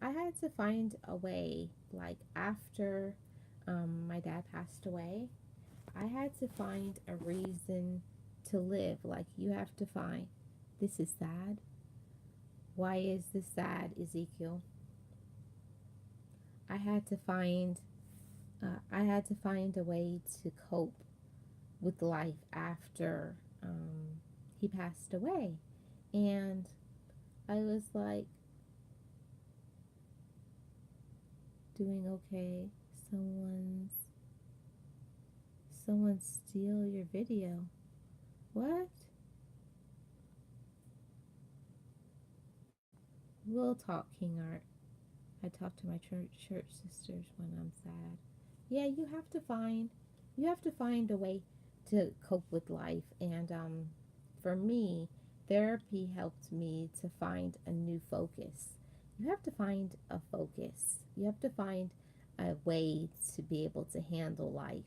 I had to find a way, like after my dad passed away, I had to find a reason to live. Like, you have to find, this is sad. Why is this sad, Ezekiel? I had to find, I had to find a way to cope with life after he passed away. And I was like, doing okay. Someone's Someone steal your video. What? We'll talk, King Art. I talk to my church sisters when I'm sad. Yeah, you have to find a way to cope with life. And for me, therapy helped me to find a new focus. You have to find a focus. You have to find a way to be able to handle life.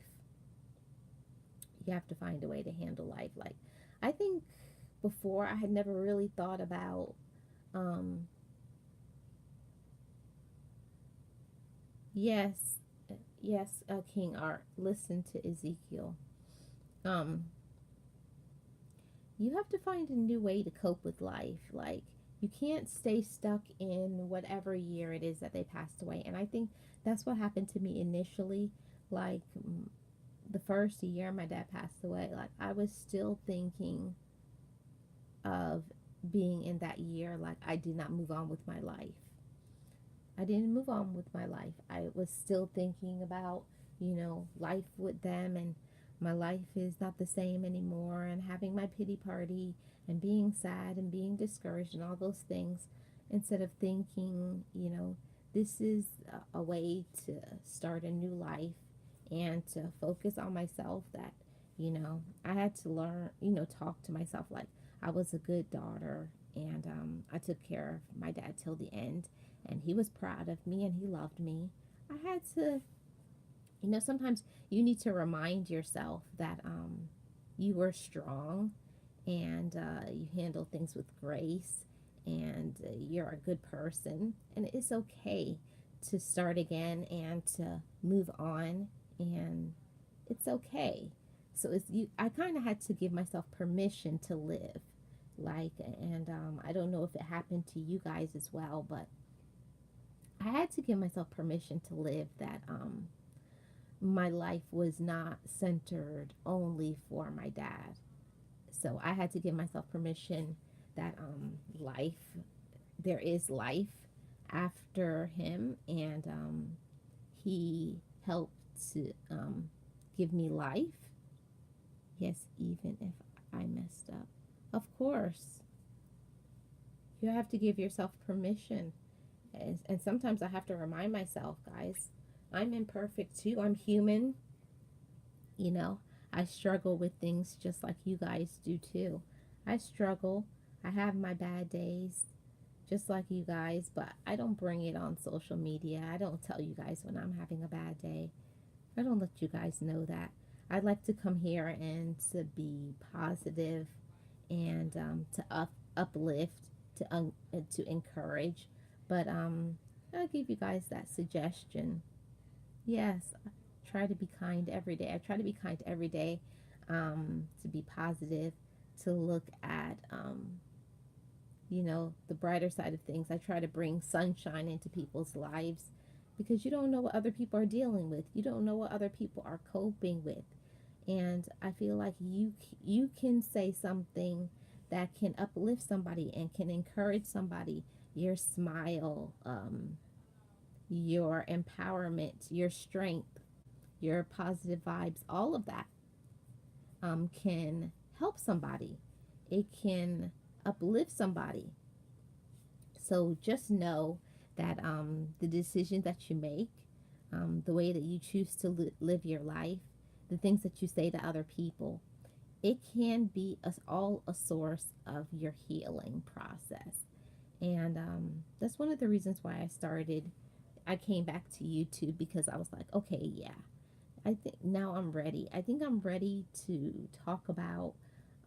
You have to find a way to handle life. Like, I think before I had never really thought about, um, yes, yes, King Art, listen to Ezekiel. Um, you have to find a new way to cope with life. Like, you can't stay stuck in whatever year it is that they passed away. And I think that's what happened to me initially. Like, the first year my dad passed away, like, I was still thinking of being in that year. Like, I did not move on with my life. I didn't move on with my life. I was still thinking about, life with them, and my life is not the same anymore, and having my pity party and being sad and being discouraged and all those things, instead of thinking, this is a way to start a new life and to focus on myself. That, I had to learn, talk to myself like I was a good daughter, and I took care of my dad till the end, and he was proud of me and he loved me. I had to, sometimes you need to remind yourself that you were strong, and you handle things with grace, and you're a good person, and it's okay to start again and to move on, and it's okay. So it's you. I kind of had to give myself permission to live, like, and I don't know if it happened to you guys as well, but I had to give myself permission to live. That my life was not centered only for my dad. So I had to give myself permission that life, there is life after him, and he helped to give me life. Yes, even if I messed up. Of course, you have to give yourself permission. And sometimes I have to remind myself, guys, I'm imperfect too. I'm human. You know, I struggle with things just like you guys do too. I struggle. I have my bad days just like you guys, but I don't bring it on social media. I don't tell you guys when I'm having a bad day. I don't let you guys know that. I like to come here and to be positive, and to uplift, to encourage. But I'll give you guys that suggestion. Yes, try to be kind every day. I try to be kind every day, to be positive, to look at, the brighter side of things. I try to bring sunshine into people's lives because you don't know what other people are dealing with. You don't know what other people are coping with. And I feel like you can say something that can uplift somebody and can encourage somebody. Your smile, your empowerment, your strength, your positive vibes, all of that can help somebody. It can uplift somebody. So just know that the decisions that you make, the way that you choose to live your life, the things that you say to other people, it can be all a source of your healing process. And that's one of the reasons why I came back to YouTube, because I was like, okay, yeah, I think now I'm ready. I think I'm ready to talk about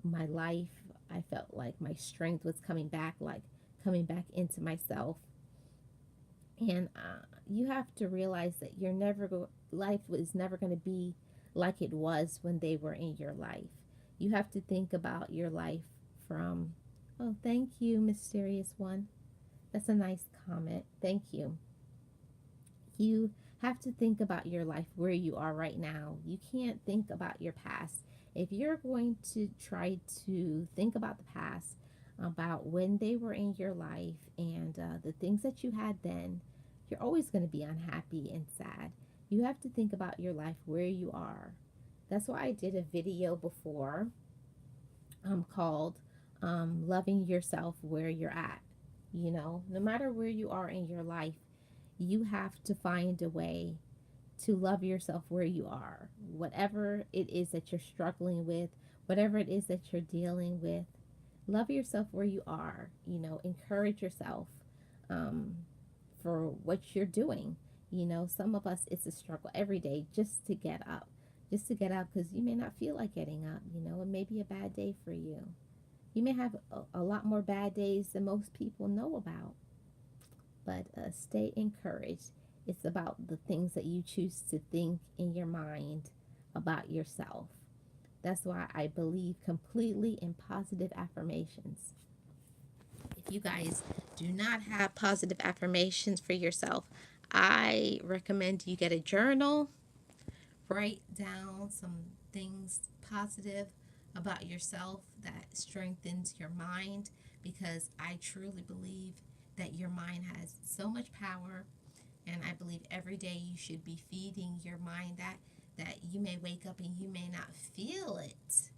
my life. I felt like my strength was coming back, like coming back into myself. And you have to realize that life is never going to be like it was when they were in your life. You have to think about your life from, oh, thank you, mysterious one. That's a nice comment. Thank you. You have to think about your life where you are right now. You can't think about your past. If you're going to try to think about the past, about when they were in your life and the things that you had then, you're always going to be unhappy and sad. You have to think about your life where you are. That's why I did a video before called Loving Yourself Where You're At. No matter where you are in your life, you have to find a way to love yourself where you are. Whatever it is that you're struggling with, whatever it is that you're dealing with, love yourself where you are. Encourage yourself um, for what you're doing. Some of us, it's a struggle every day just to get up. Just to get up, because you may not feel like getting up. It may be a bad day for you. You may have a lot more bad days than most people know about. But stay encouraged. It's about the things that you choose to think in your mind about yourself. That's why I believe completely in positive affirmations. If you guys do not have positive affirmations for yourself, I recommend you get a journal, write down some things positive about yourself that strengthens your mind, because I truly believe that your mind has so much power, and I believe every day you should be feeding your mind that you may wake up and you may not feel it.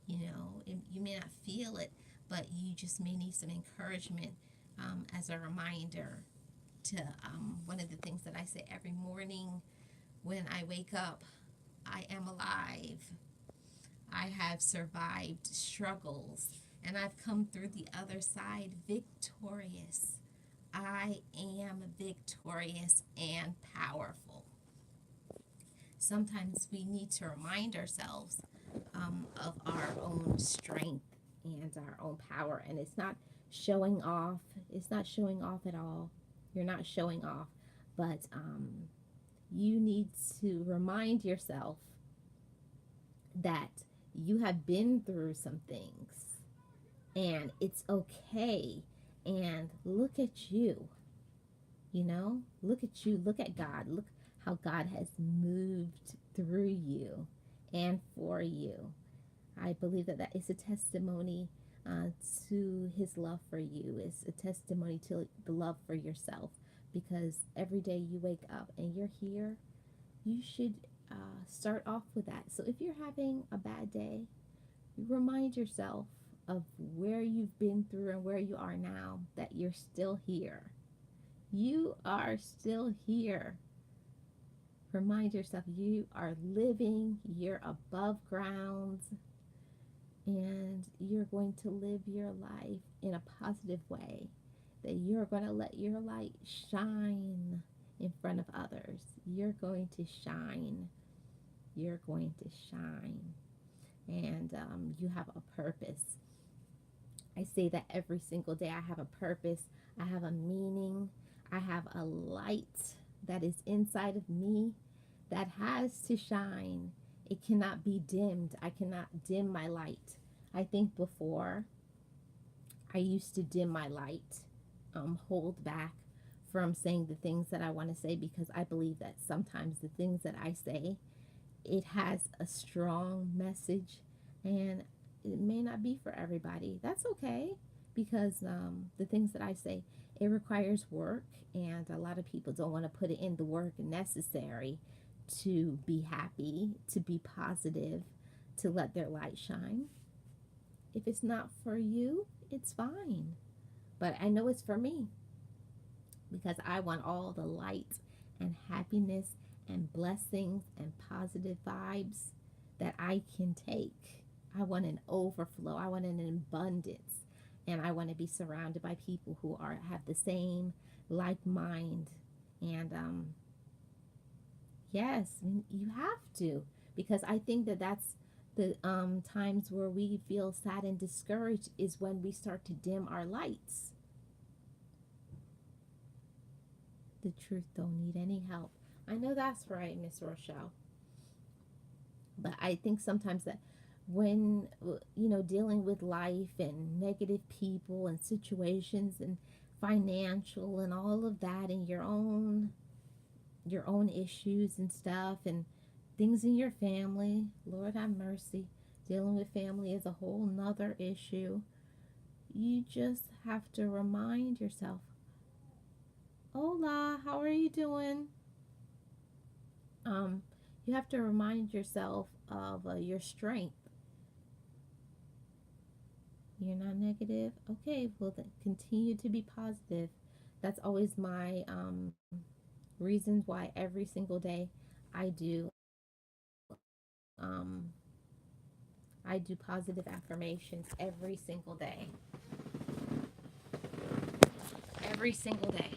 You may not feel it, but you just may need some encouragement as a reminder to one of the things that I say every morning when I wake up: I am alive. I have survived struggles, and I've come through the other side victorious. I am victorious and powerful. Sometimes we need to remind ourselves of our own strength and our own power, and it's not showing off. It's not showing off at all. You're not showing off, but you need to remind yourself that you have been through some things and it's okay. And look at you. Look at you. Look at God. Look how God has moved through you and for you. I believe that is a testimony to his love for you. It's a testimony to the love for yourself, because every day you wake up and you're here, you should start off with that. So if you're having a bad day, remind yourself of where you've been through and where you are now, that you're still here. You are still here. Remind yourself you are living, you're above ground, and you're going to live your life in a positive way, that you're going to let your light shine in front of others. You're going to shine. You're going to shine. And you have a purpose. I say that every single day. I have a purpose. I have a meaning. I have a light that is inside of me that has to shine. It cannot be dimmed. I cannot dim my light. I think before I used to dim my light, hold back from saying the things that I want to say because I believe that sometimes the things that I say, it has a strong message and it may not be for everybody. That's okay because the things that I say, it requires work and a lot of people don't want to put it in the work necessary to be happy, to be positive, to let their light shine. If it's not for you, it's fine. But I know it's for me because I want all the light and happiness and blessings and positive vibes that I can take. I want an overflow. I want an abundance. And I want to be surrounded by people who have the same like mind. And yes, you have to because I think that that's the times where we feel sad and discouraged is when we start to dim our lights. The truth don't need any help. I know that's right, Miss Rochelle. But I think sometimes that when dealing with life and negative people and situations and financial and all of that and your own issues and stuff and things in your family, Lord have mercy. Dealing with family is a whole nother issue. You just have to remind yourself, hola, how are you doing? um, you have to remind yourself of your strength. You're not negative. Okay, well then continue to be positive. That's always my reasons why every single day I do um, I do positive affirmations every single day. Every single day.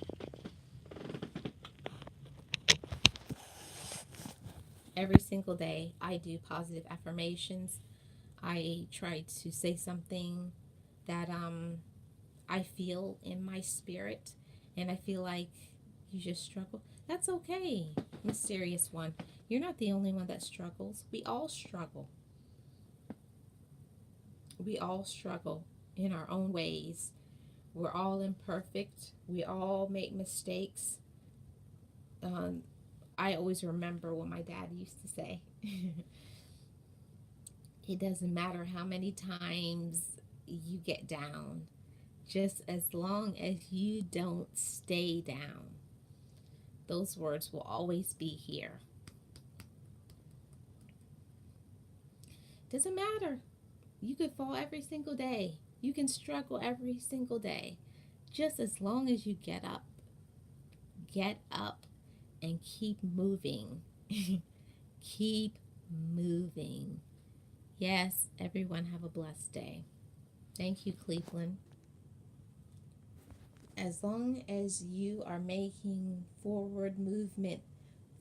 Every single day I do positive affirmations. I try to say something that I feel in my spirit, and I feel like you just struggle. That's okay, mysterious one. You're not the only one that struggles. We all struggle. We all struggle in our own ways. We're all imperfect. We all make mistakes. Um, I always remember what my dad used to say. It doesn't matter how many times you get down, just as long as you don't stay down. Those words will always be here. Doesn't matter. You could fall every single day. You can struggle every single day. Just as long as you get up and keep moving. Keep moving. Yes, everyone have a blessed day. Thank you, Cleveland. As long as you are making forward movement,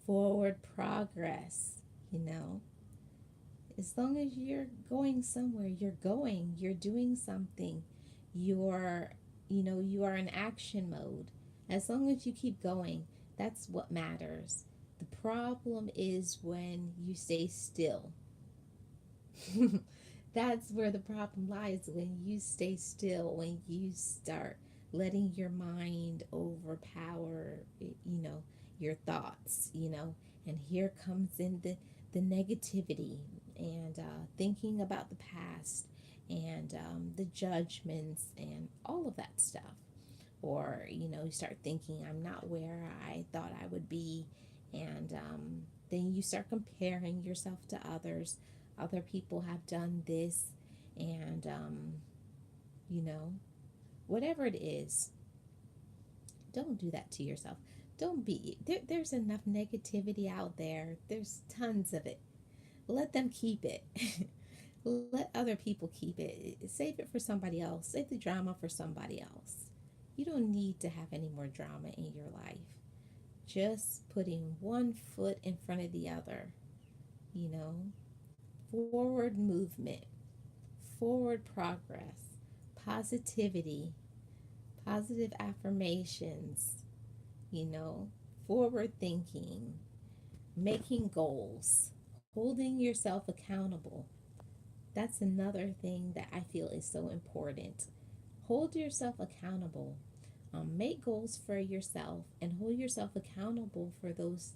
forward progress, you know, as long as you're going somewhere, you're doing something, you're, you are in action mode. As long as you keep going, that's what matters. The problem is when you stay still. That's where the problem lies, when you stay still, when you start letting your mind overpower, your thoughts, and here comes in the negativity and thinking about the past and the judgments and all of that stuff. Or, you start thinking, I'm not where I thought I would be. And then you start comparing yourself to others. Other people have done this. And, you know, whatever it is, don't do that to yourself. Don't be, there's enough negativity out there. There's tons of it. Let them keep it. Let other people keep it. Save it for somebody else. Save the drama for somebody else. You don't need to have any more drama in your life. Just putting one foot in front of the other, you know, forward movement, forward progress, positivity, positive affirmations, forward thinking, making goals, holding yourself accountable. That's another thing that I feel is so important. Hold yourself accountable. Make goals for yourself and hold yourself accountable for those,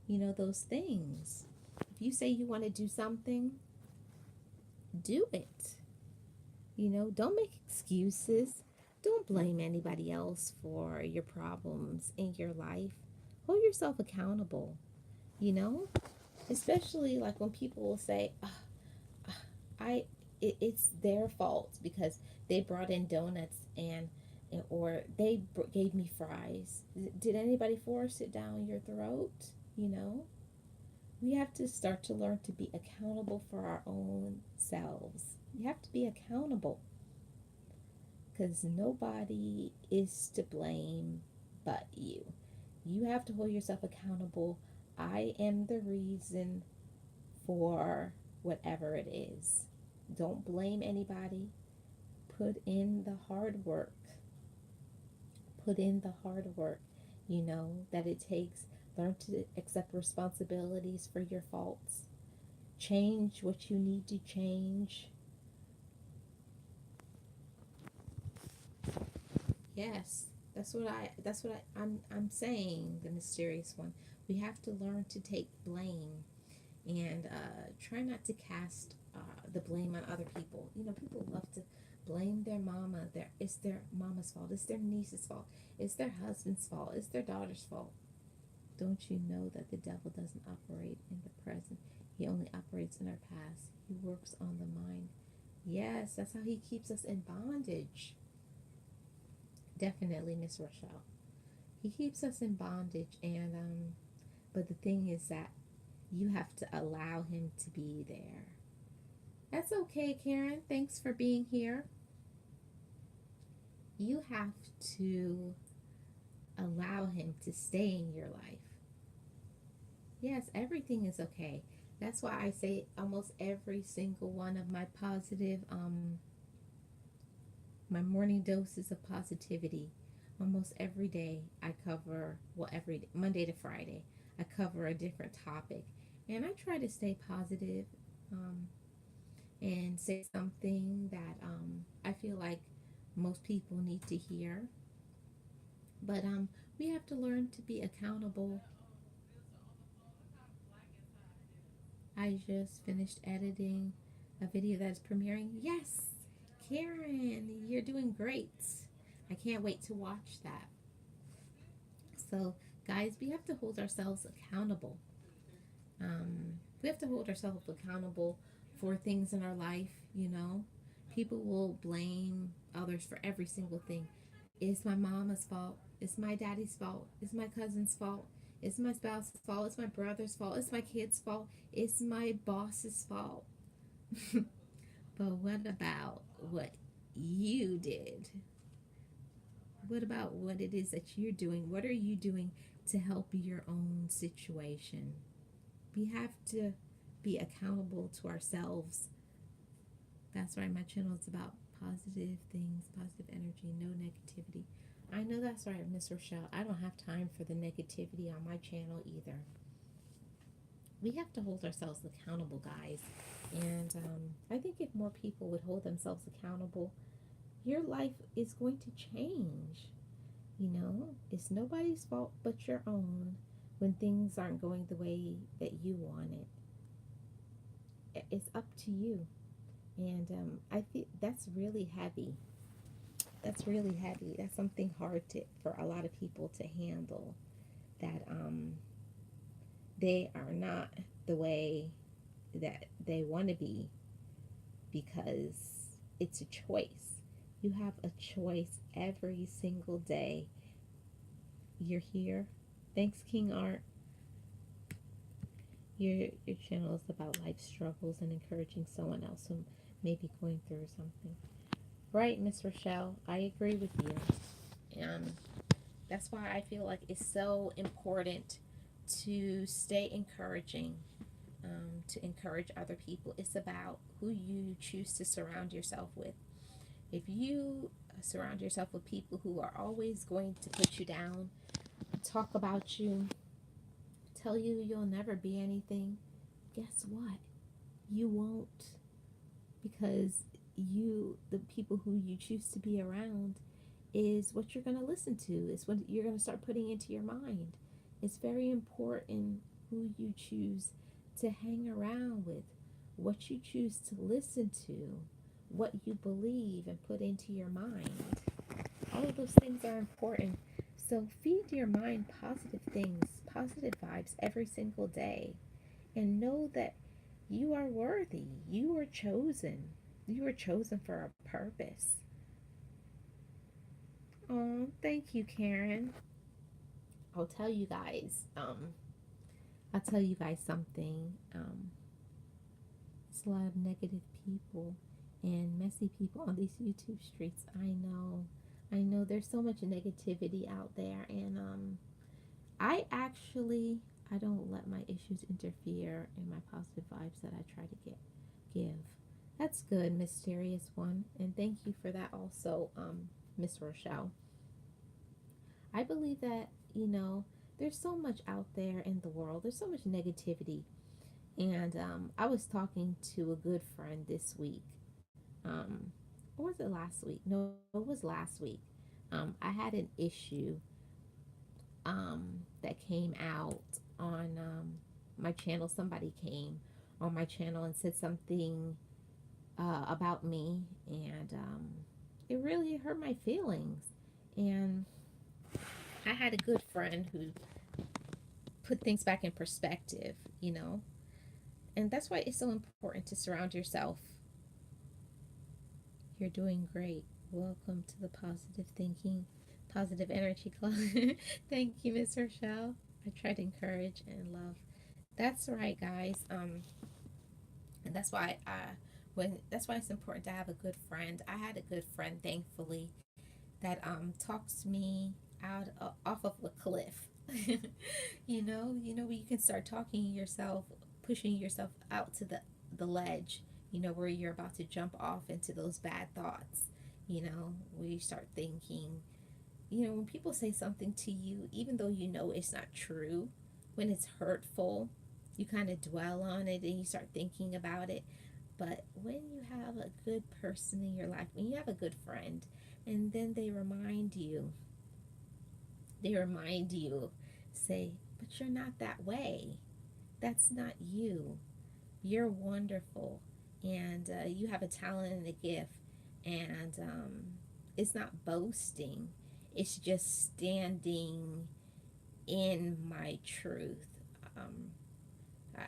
those things. If you say you want to do something, do it. Don't make excuses. Don't blame anybody else for your problems in your life. Hold yourself accountable, you know? Especially like when people will say, I it's their fault because they brought in donuts or they gave me fries. Did anybody force it down your throat? You know, we have to start to learn to be accountable for our own selves. You have to be accountable because nobody is to blame but you. You have to hold yourself accountable. I am the reason for whatever it is. Don't blame anybody. Put in the hard work. Put in the hard work. That it takes. Learn to accept responsibilities for your faults. Change what you need to change. Yes, I'm saying, the mysterious one. We have to learn to take blame and try not to cast the blame on other people. People love to blame their mama. It's their mama's fault. It's their niece's fault. It's their husband's fault. It's their daughter's fault. Don't you know that the devil doesn't operate in the present? He only operates in our past. He works on the mind. Yes, that's how he keeps us in bondage. Definitely, Miss Rochelle. He keeps us in bondage, and but the thing is that you have to allow him to be there. That's okay, Karen. Thanks for being here. You have to allow him to stay in your life. Yes, everything is okay. That's why I say almost every single one of my morning doses of positivity. Almost every day I cover, well, every day, Monday to Friday, I cover a different topic. And I try to stay positive, and say something that I feel like most people need to hear. But we have to learn to be accountable. I just finished editing a video that's premiering. Yes, Karen, you're doing great. I can't wait to watch that. So, guys, we have to hold ourselves accountable. We have to hold ourselves accountable for things in our life. People will blame others for every single thing. It's my mama's fault. It's my daddy's fault. It's my cousin's fault. It's my spouse's fault. It's my brother's fault. It's my kid's fault. It's my boss's fault. But what about what you did? What about what it is that you're doing? What are you doing to help your own situation? We have to be accountable to ourselves. That's why my channel is about positive things, positive energy, no negativity. I know that's right, Miss Rochelle. I don't have time for the negativity on my channel either. We have to hold ourselves accountable, guys. And I think if more people would hold themselves accountable, your life is going to change. It's nobody's fault but your own when things aren't going the way that you want it. It's up to you. And I think that's really heavy. That's really heavy. That's something hard for a lot of people to handle. That they are not the way that they want to be because it's a choice. You have a choice every single day. You're here. Thanks, King Art. Your channel is about life struggles and encouraging someone else who may be going through something. Right, Miss Rochelle. I agree with you. And that's why I feel like it's so important to stay encouraging, to encourage other people. It's about who you choose to surround yourself with. If you surround yourself with people who are always going to put you down, talk about you, tell you you'll never be anything, guess what? You won't, because the people who you choose to be around is what you're going to listen to, is what you're going to start putting into your mind. It's very important who you choose to hang around with, what you choose to listen to, what you believe and put into your mind. All of those things are important. So feed your mind positive things, positive vibes every single day. And know that you are worthy. You are chosen. You are chosen for a purpose. Oh, thank you, Karen. I'll tell you guys, I'll tell you guys something. It's a lot of negative people and messy people on these YouTube streets. I know there's so much negativity out there, and I actually I don't let my issues interfere in my positive vibes that I try to give. That's good, mysterious one, and thank you for that also, Miss Rochelle. I believe that there's so much out there in the world. There's so much negativity, and I was talking to a good friend this week. Or was it last week? No, it was last week. I had an issue that came out on my channel. Somebody came on my channel and said something about me, and it really hurt my feelings. And I had a good friend who put things back in perspective. And that's why it's so important to surround yourself. You're doing great. Welcome to the Positive Thinking, Positive Energy Club. Thank you, Miss Rochelle. I try to encourage and love. That's right, guys. And that's why it's important to have a good friend. I had a good friend, thankfully, that talks me out off of a cliff. Where you can start talking yourself, pushing yourself out to the ledge, where you're about to jump off into those bad thoughts, where you start thinking, when people say something to you, even though it's not true, when it's hurtful, you kind of dwell on it and you start thinking about it. But when you have a good person in your life, when you have a good friend, and then they remind you, say, but you're not that way. That's not you. You're wonderful, and you have a talent and a gift, and it's not boasting. It's just standing in my truth,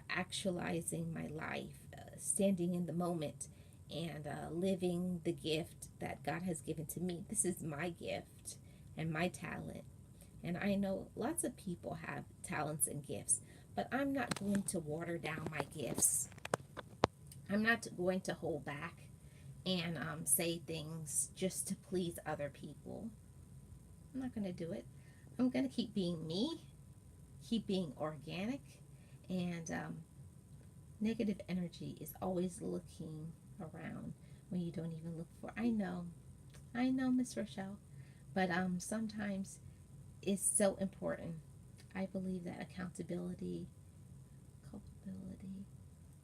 actualizing my life, standing in the moment, and living the gift that God has given to me. This is my gift and my talent. And I know lots of people have talents and gifts, but I'm not going to water down my gifts. I'm not going to hold back and say things just to please other people. I'm not going to do it. I'm going to keep being me, keep being organic, and negative energy is always looking around when you don't even look for. I know, Miss Rochelle, but sometimes it's so important. I believe that accountability, culpability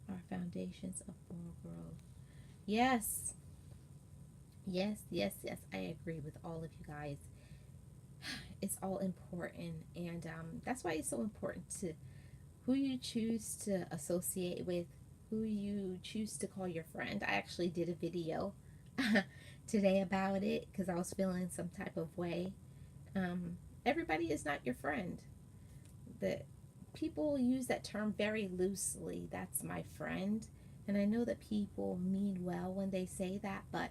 are foundations of moral growth. Yes, yes. I agree with all of you guys. It's all important, and that's why it's so important to who you choose to associate with, who you choose to call your friend. I actually did a video today about it because I was feeling some type of way. Everybody is not your friend. The people use that term very loosely. That's my friend, and I know that people mean well when they say that, but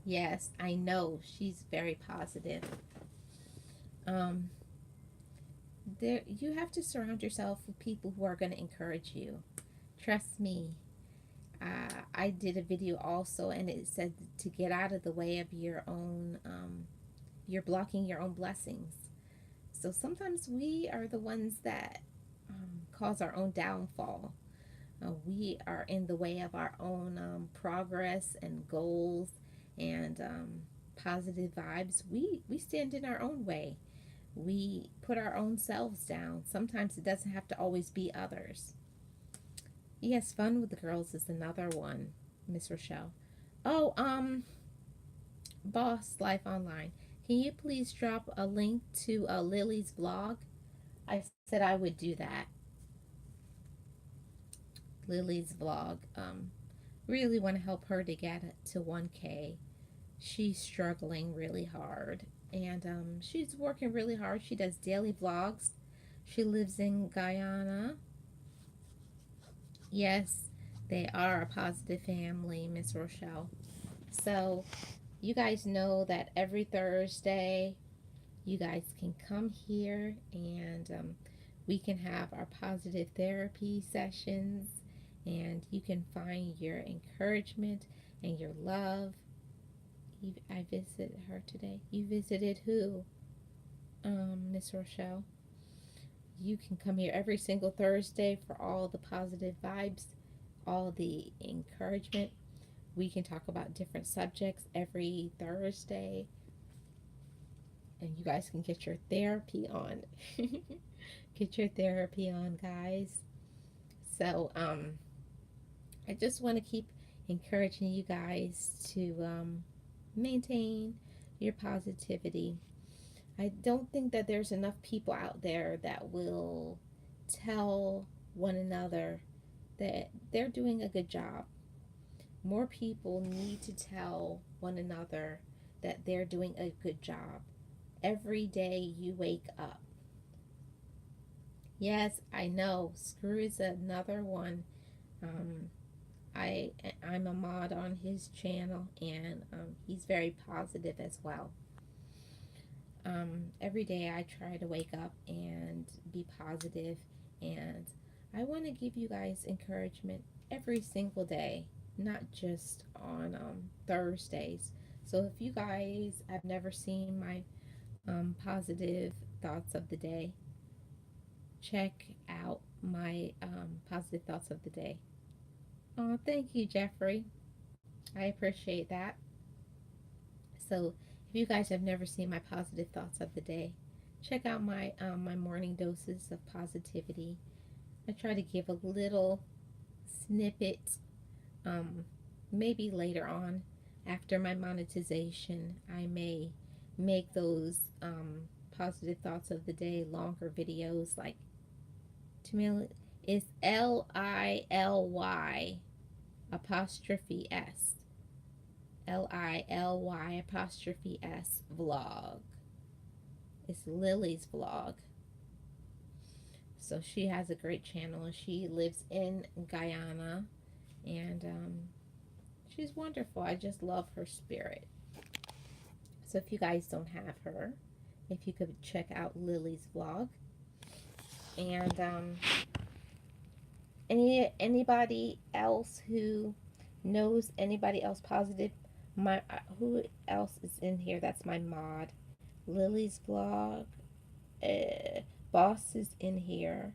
yes, I know she's very positive. Um, there, you have to surround yourself with people who are going to encourage you. Trust me. I did a video also, and it said to get out of the way of your own. You're blocking your own blessings. So sometimes we are the ones that cause our own downfall. We are in the way of our own progress and goals and positive vibes, we stand in our own way. We put our own selves down. Sometimes it doesn't have to always be others. Yes, fun with the girls is another one, Miss Rochelle. Oh, Boss Life Online. Can you please drop a link to Lily's vlog? I said I would do that. Lily's vlog. Really want to help her to get to 1K. She's struggling really hard, and she's working really hard. She does daily vlogs. She lives in Guyana. Yes, they are a positive family, Miss Rochelle. So you guys know that every Thursday you guys can come here, and we can have our positive therapy sessions, and you can find your encouragement and your love. I visited her today. You visited who, Miss Rochelle? You can come here every single Thursday for all the positive vibes, all the encouragement. We can talk about different subjects every Thursday, and you guys can get your therapy on. Get your therapy on, guys. So, I just want to keep encouraging you guys to maintain your positivity. I don't think that there's enough people out there that will tell one another that they're doing a good job. More people need to tell one another that they're doing a good job every day you wake up. Yes, I know. Screw is another one. Um, I'm a mod on his channel, and he's very positive as well. Every day I try to wake up and be positive, and I want to give you guys encouragement every single day, not just on Thursdays. So if you guys have never seen my positive thoughts of the day, check out my positive thoughts of the day. Oh, thank you, Jeffrey. I appreciate that. So, if you guys have never seen my positive thoughts of the day, check out my morning doses of positivity. I try to give a little snippet. Um, Maybe later on, after my monetization, I may make those positive thoughts of the day longer videos. Like, to me, it's Lily apostrophe S. Lily apostrophe S vlog. It's Lily's vlog. So she has a great channel, and she lives in Guyana, and she's wonderful. I just love her spirit. So if you guys don't have her, if you could check out Lily's vlog. And anybody else who knows anybody else positive, who else is in here that's my mod? Lily's vlog. Boss is in here,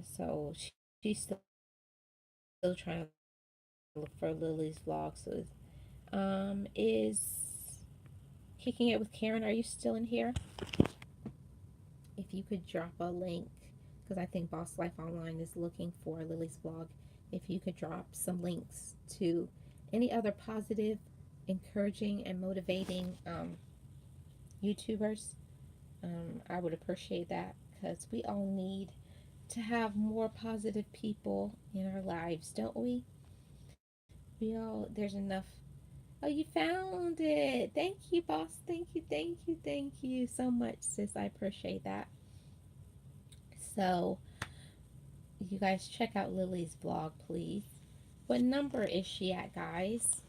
so she's still trying to look for Lily's vlog. So is Kicking It with Karen, are you still in here? If you could drop a link, because I think Boss Life Online is looking for Lily's vlog. If you could drop some links to any other positive, encouraging, and motivating YouTubers, I would appreciate that, because we all need to have more positive people in our lives, don't we? There's enough. Oh, you found it. Thank you, boss. Thank you so much, sis. I appreciate that. So, you guys check out Lily's vlog, please. What number is she at, guys?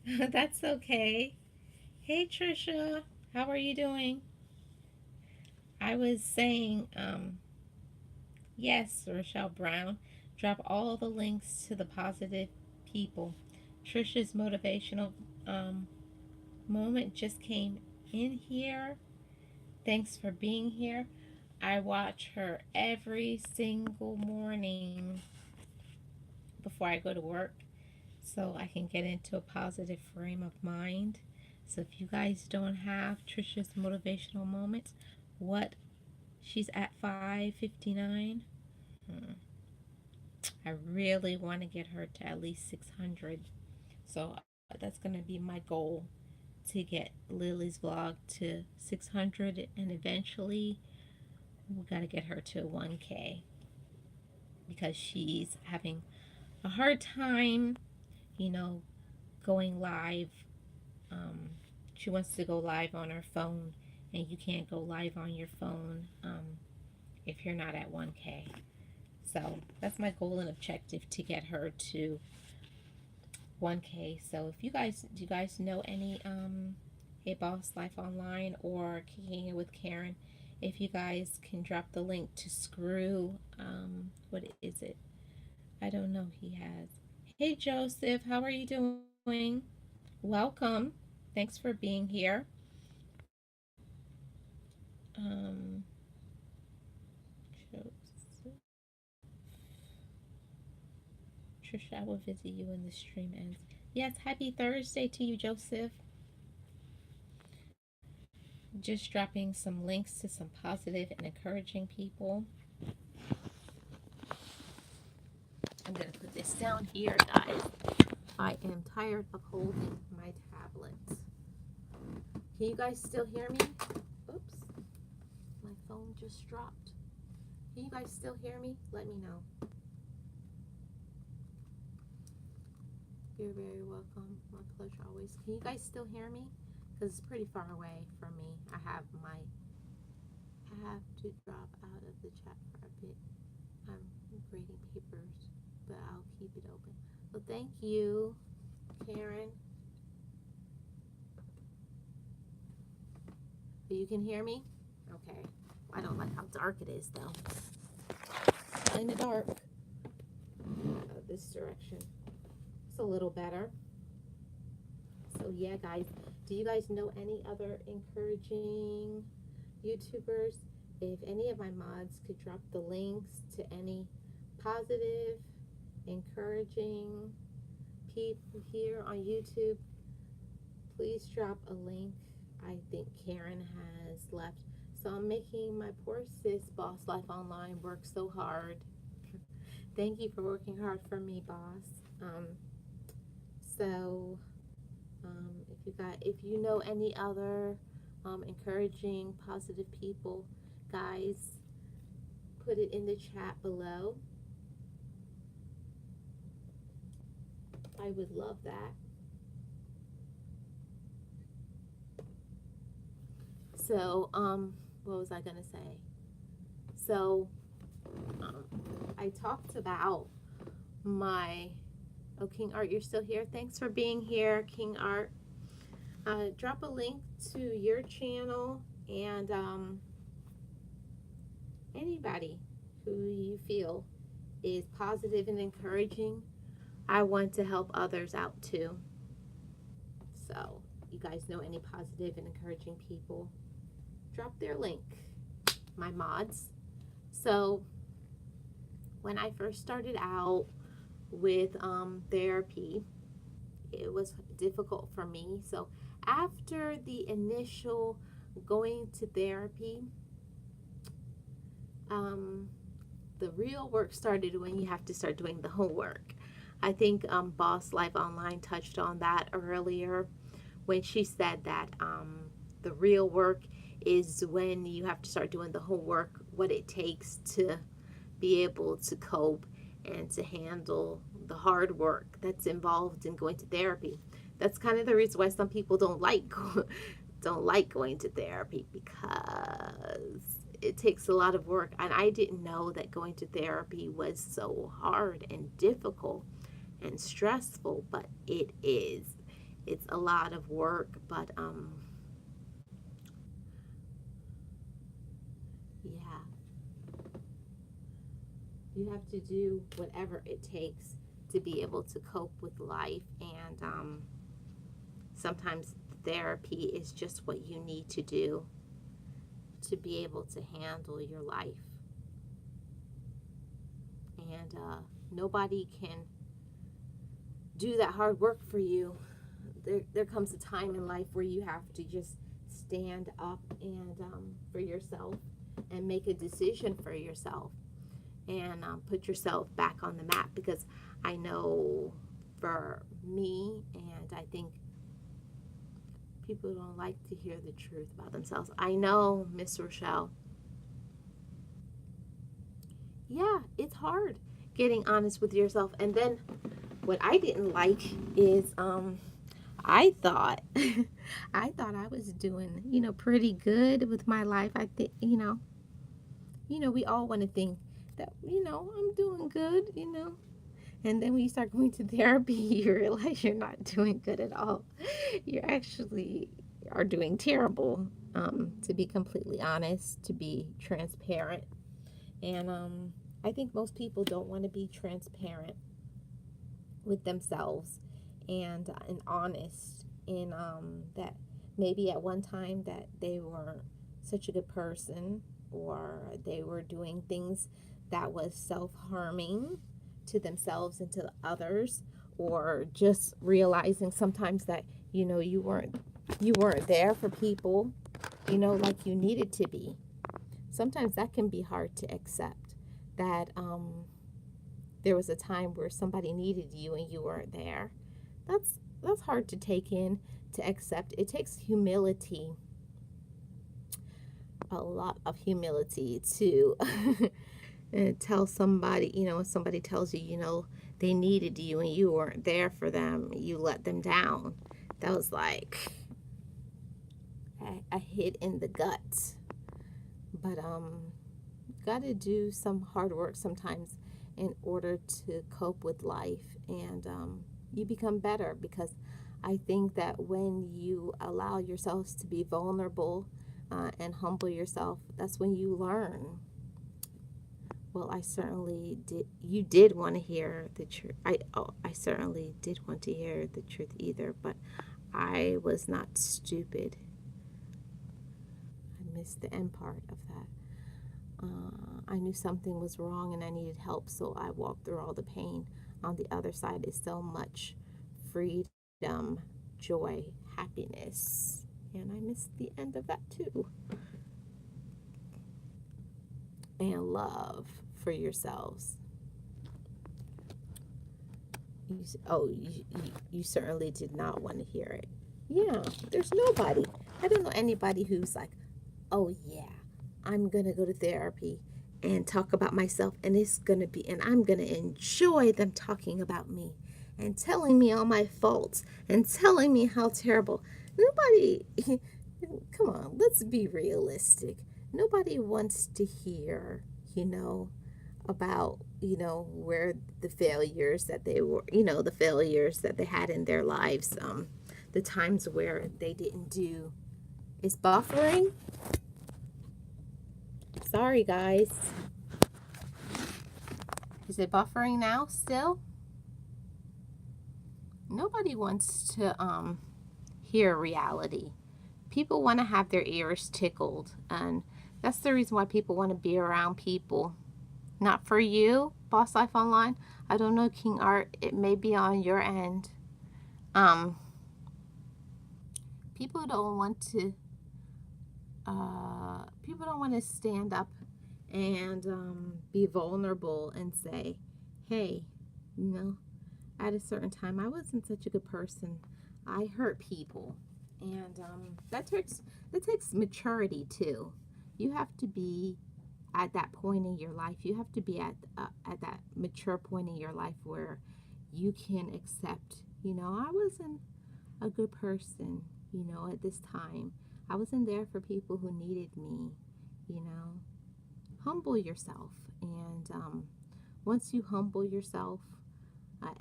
That's okay. Hey, Trisha. How are you doing? I was saying, yes, Rochelle Brown. Drop all the links to the positive people. Trisha's motivational moment just came in here. Thanks for being here. I watch her every single morning before I go to work so I can get into a positive frame of mind. So if you guys don't have Trisha's motivational moments, what she's at 559. I really want to get her to at least 600. So that's going to be my goal, to get Lily's vlog to 600, and eventually we got to get her to 1K because she's having a hard time, you know, going live. She wants to go live on her phone, and you can't go live on your phone if you're not at 1K. So that's my goal and objective, to get her to 1K. So if you guys, do you guys know any Hey Boss Life Online or Kicking It with Karen? If you guys can drop the link to Screw, what is it? I don't know. He has. Hey Joseph, how are you doing? Welcome. Thanks for being here. Um, Joseph. Trisha, I will visit you when the stream ends. Yes, happy Thursday to you, Joseph. Just dropping some links to some positive and encouraging people. I'm going to put this down here, guys. I am tired of holding my tablet. Can you guys still hear me? Oops. My phone just dropped. Can you guys still hear me? Let me know. You're very welcome. My pleasure always. Can you guys still hear me? Because it's pretty far away from me. I have to drop out of the chat for a bit. I'm grading papers, but I'll keep it open. Well, thank you, Karen. You can hear me? Okay. I don't like how dark it is, though. In the dark. This direction. It's a little better. So yeah, guys, do you guys know any other encouraging YouTubers? If any of my mods could drop the links to any positive, encouraging people here on YouTube, please drop a link. I think Karen has left. So I'm making my poor sis Boss Life Online work so hard. Thank you for working hard for me, boss. If you know any other encouraging, positive people, guys, put it in the chat below. I would love that. So, what was I gonna say? So, I talked about my, oh, King Art, you're still here? Thanks for being here, King Art. Drop a link to your channel, and anybody who you feel is positive and encouraging. I want to help others out too. So, you guys know any positive and encouraging people, drop their link, my mods. So, when I first started out with therapy, it was difficult for me. So, after the initial going to therapy, the real work started when you have to start doing the homework. I think Boss Life Online touched on that earlier when she said that the real work is when you have to start doing the homework, what it takes to be able to cope and to handle the hard work that's involved in going to therapy. That's kind of the reason why some people don't like going to therapy, because it takes a lot of work. And I didn't know that going to therapy was so hard and difficult and stressful, but it is. It's a lot of work, but yeah, you have to do whatever it takes to be able to cope with life, and sometimes therapy is just what you need to do. to be able to handle your life. And nobody can do that hard work for you. There comes a time in life where you have to just stand up and for yourself and make a decision for yourself and put yourself back on the map. Because I know for me, and I think people don't like to hear the truth about themselves. I know, Miss Rochelle. Yeah, it's hard getting honest with yourself. And then what I didn't like is I thought I thought I was doing, pretty good with my life. I think, we all want to think that, I'm doing good. And then when you start going to therapy, you realize you're not doing good at all. You actually are doing terrible, to be completely honest, to be transparent. And I think most people don't want to be transparent with themselves and honest in that maybe at one time that they weren't such a good person, or they were doing things that was self-harming to themselves and to others, or just realizing sometimes that you weren't there for people like you needed to be. Sometimes that can be hard to accept, that there was a time where somebody needed you and you weren't there. That's hard to take in, to accept. It takes humility, a lot of humility, to tell somebody, when somebody tells you, they needed you and you weren't there for them, you let them down. That was like a hit in the gut. But gotta do some hard work sometimes in order to cope with life, and you become better. Because I think that when you allow yourselves to be vulnerable and humble yourself, that's when you learn. Well, I certainly did. You did want to hear the truth. I certainly did want to hear the truth either, but I was not stupid. I missed the end part of that. I knew something was wrong and I needed help, so I walked through all the pain. On the other side is so much freedom, joy, happiness. And I missed the end of that too. And love for yourselves. You certainly did not want to hear it. Yeah, there's nobody. I don't know anybody who's like, oh yeah, I'm going to go to therapy and talk about myself, and I'm going to enjoy them talking about me and telling me all my faults and telling me how terrible. Nobody, come on, let's be realistic. Nobody wants to hear, about, where the failures that they were, the failures that they had in their lives, the times where they didn't do. Is buffering? Sorry, guys. Is it buffering now still? Nobody wants to hear reality. People want to have their ears tickled, and that's the reason why people want to be around people. Not for you, Boss Life Online. I don't know, King Art. It may be on your end. People don't want to. People don't want to stand up and be vulnerable and say, "Hey, at a certain time, I wasn't such a good person. I hurt people," and that takes maturity too. You have to be at that point in your life. You have to be at that mature point in your life where you can accept. I wasn't a good person. At this time, I wasn't there for people who needed me. Humble yourself, and once you humble yourself,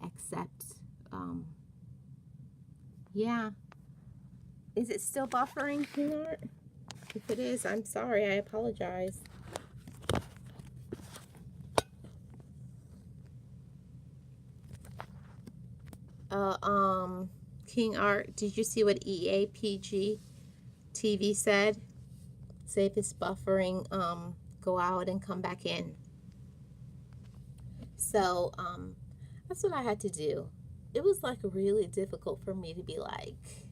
accept. Yeah. Is it still buffering, Peanut? If it is, I'm sorry. I apologize. King Art, did you see what EAPG TV said? Say if it's buffering, go out and come back in. So that's what I had to do. It was like really difficult for me to be like,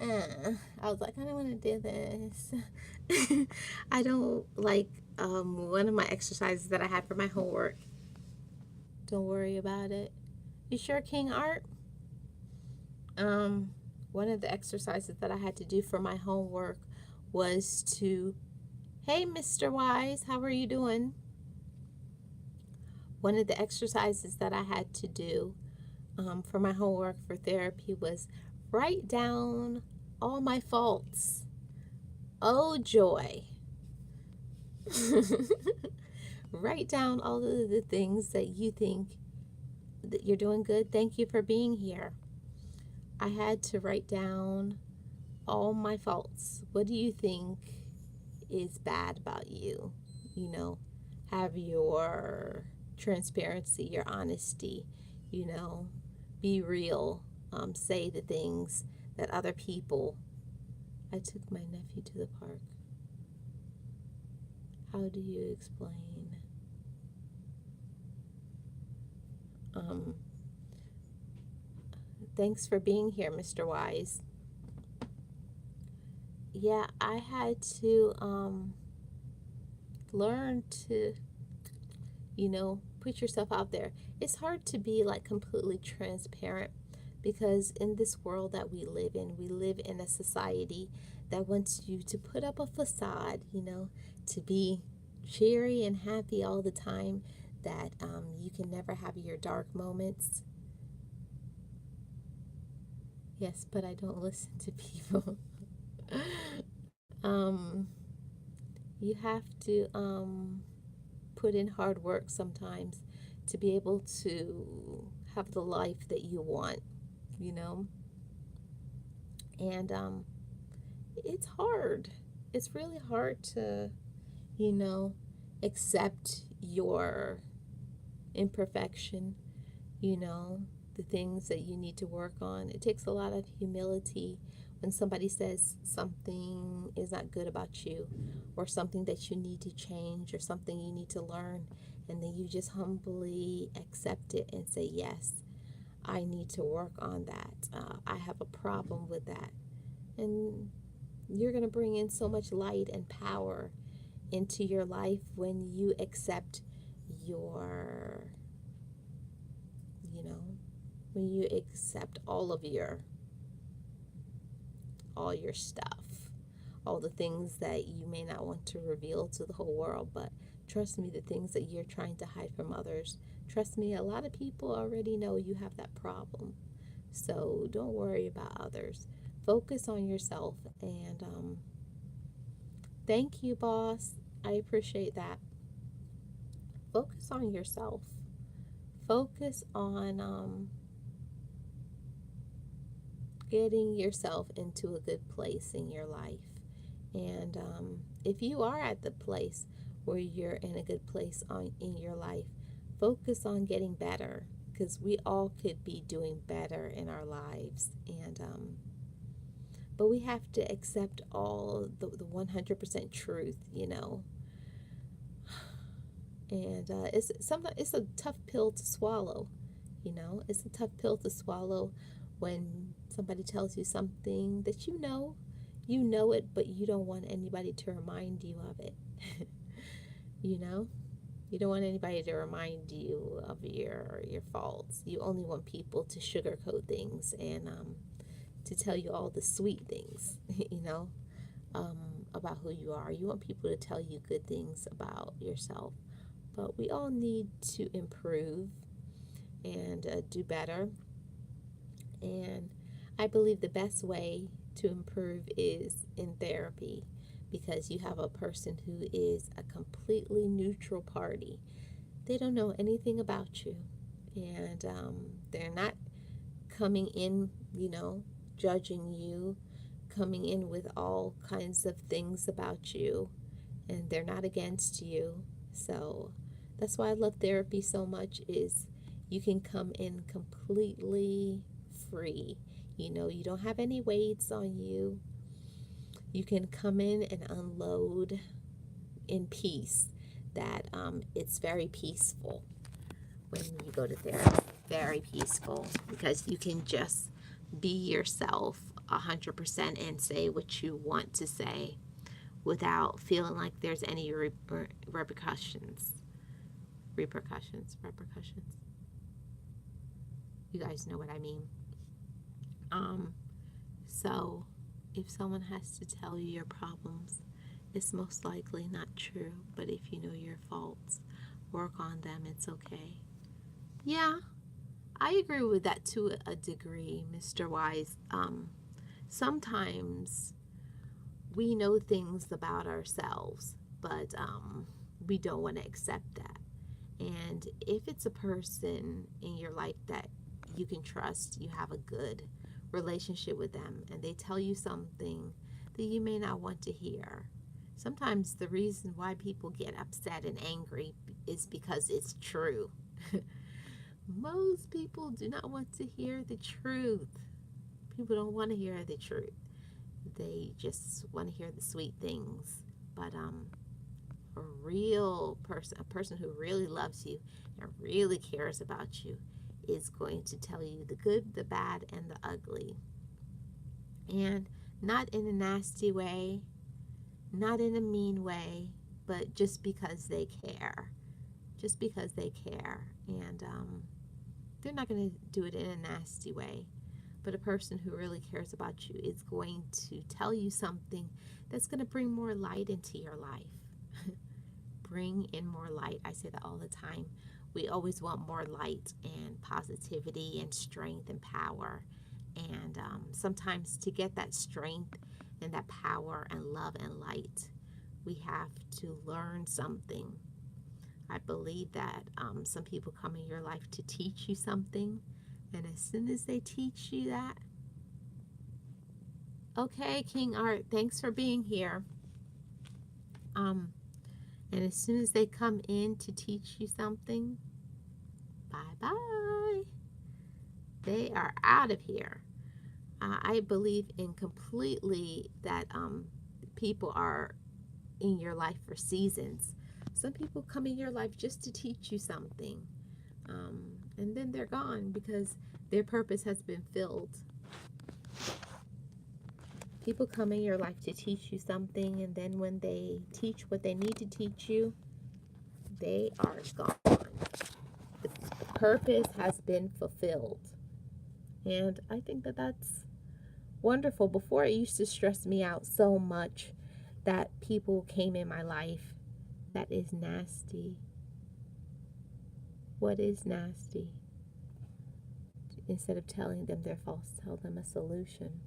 I was like, I don't want to do this. I don't like one of my exercises that I had for my homework. Don't worry about it. You sure, King Art? One of the exercises that I had to do for my homework was to, hey, Mr. Wise, how are you doing? One of the exercises that I had to do for my homework for therapy was write down all my faults. Oh, joy. Write down all of the things that you think that you're doing good. Thank you for being here. I had to write down all my faults. What do you think is bad about you? You know, have your transparency, your honesty, you know, be real. Say the things that other people. I took my nephew to the park. How do you explain? Thanks for being here, Mr. Wise. Yeah, I had to learn to, you know, put yourself out there. It's hard to be like completely transparent because in this world that we live in a society that wants you to put up a facade, you know, to be cheery and happy all the time, that you can never have your dark moments. Yes, but I don't listen to people. You have to put in hard work sometimes to be able to have the life that you want, you know? And it's hard. It's really hard to, you know, accept your imperfection, you know, the things that you need to work on. It takes a lot of humility when somebody says something is not good about you, or something that you need to change, or something you need to learn, and then you just humbly accept it and say, yes, I need to work on that. I have a problem with that. And you're going to bring in so much light and power into your life when you accept your, you know, when you accept all your stuff, all the things that you may not want to reveal to the whole world. But trust me, the things that you're trying to hide from others, trust me, a lot of people already know you have that problem. So don't worry about others. Focus on yourself. And thank you, boss. I appreciate that. Focus on yourself. Focus on getting yourself into a good place in your life. And if you are at the place where you're in a good place in your life, focus on getting better, because we all could be doing better in our lives. And but we have to accept all the 100% truth, you know. And it's a tough pill to swallow, you know. It's a tough pill to swallow when somebody tells you something that you know it, but you don't want anybody to remind you of it. You know, you don't want anybody to remind you of your faults. You only want people to sugarcoat things and to tell you all the sweet things, you know, about who you are. You want people to tell you good things about yourself. But we all need to improve and do better. And I believe the best way to improve is in therapy, because you have a person who is a completely neutral party. They don't know anything about you, and they're not coming in, you know, judging you, coming in with all kinds of things about you, and they're not against you. So that's why I love therapy so much, is you can come in completely free. You know, you don't have any weights on you. You can come in and unload in peace. That it's very peaceful when you go to therapy. Very peaceful because you can just be yourself 100% and say what you want to say without feeling like there's any repercussions. Repercussions. You guys know what I mean. So if someone has to tell you your problems, it's most likely not true. But if you know your faults, work on them, it's okay. Yeah, I agree with that to a degree, Mr. Wise. Sometimes we know things about ourselves, but we don't want to accept that. And if it's a person in your life that you can trust, you have a good relationship with them, and they tell you something that you may not want to hear. Sometimes the reason why people get upset and angry is because it's true. Most people do not want to hear the truth. People don't want to hear the truth. They just want to hear the sweet things. But a real person, a person who really loves you and really cares about you, is going to tell you the good, the bad, and the ugly. And not in a nasty way, not in a mean way, but just because they care. Just because they care. And they're not going to do it in a nasty way. But a person who really cares about you is going to tell you something that's going to bring more light into your life. Bring in more light. I say that all the time. We always want more light and positivity and strength and power. And sometimes to get that strength and that power and love and light, we have to learn something. I believe that some people come in your life to teach you something. And as soon as they teach you that, okay, King Art, thanks for being here. And as soon as they come in to teach you something, bye-bye. They are out of here. I believe in completely that people are in your life for seasons. Some people come in your life just to teach you something. And then they're gone because their purpose has been filled. People come in your life to teach you something, and then when they teach what they need to teach you, they are gone. The purpose has been fulfilled. And I think that that's wonderful. Before, it used to stress me out so much that people came in my life. That is nasty. What is nasty? Instead of telling them they're false, tell them a solution.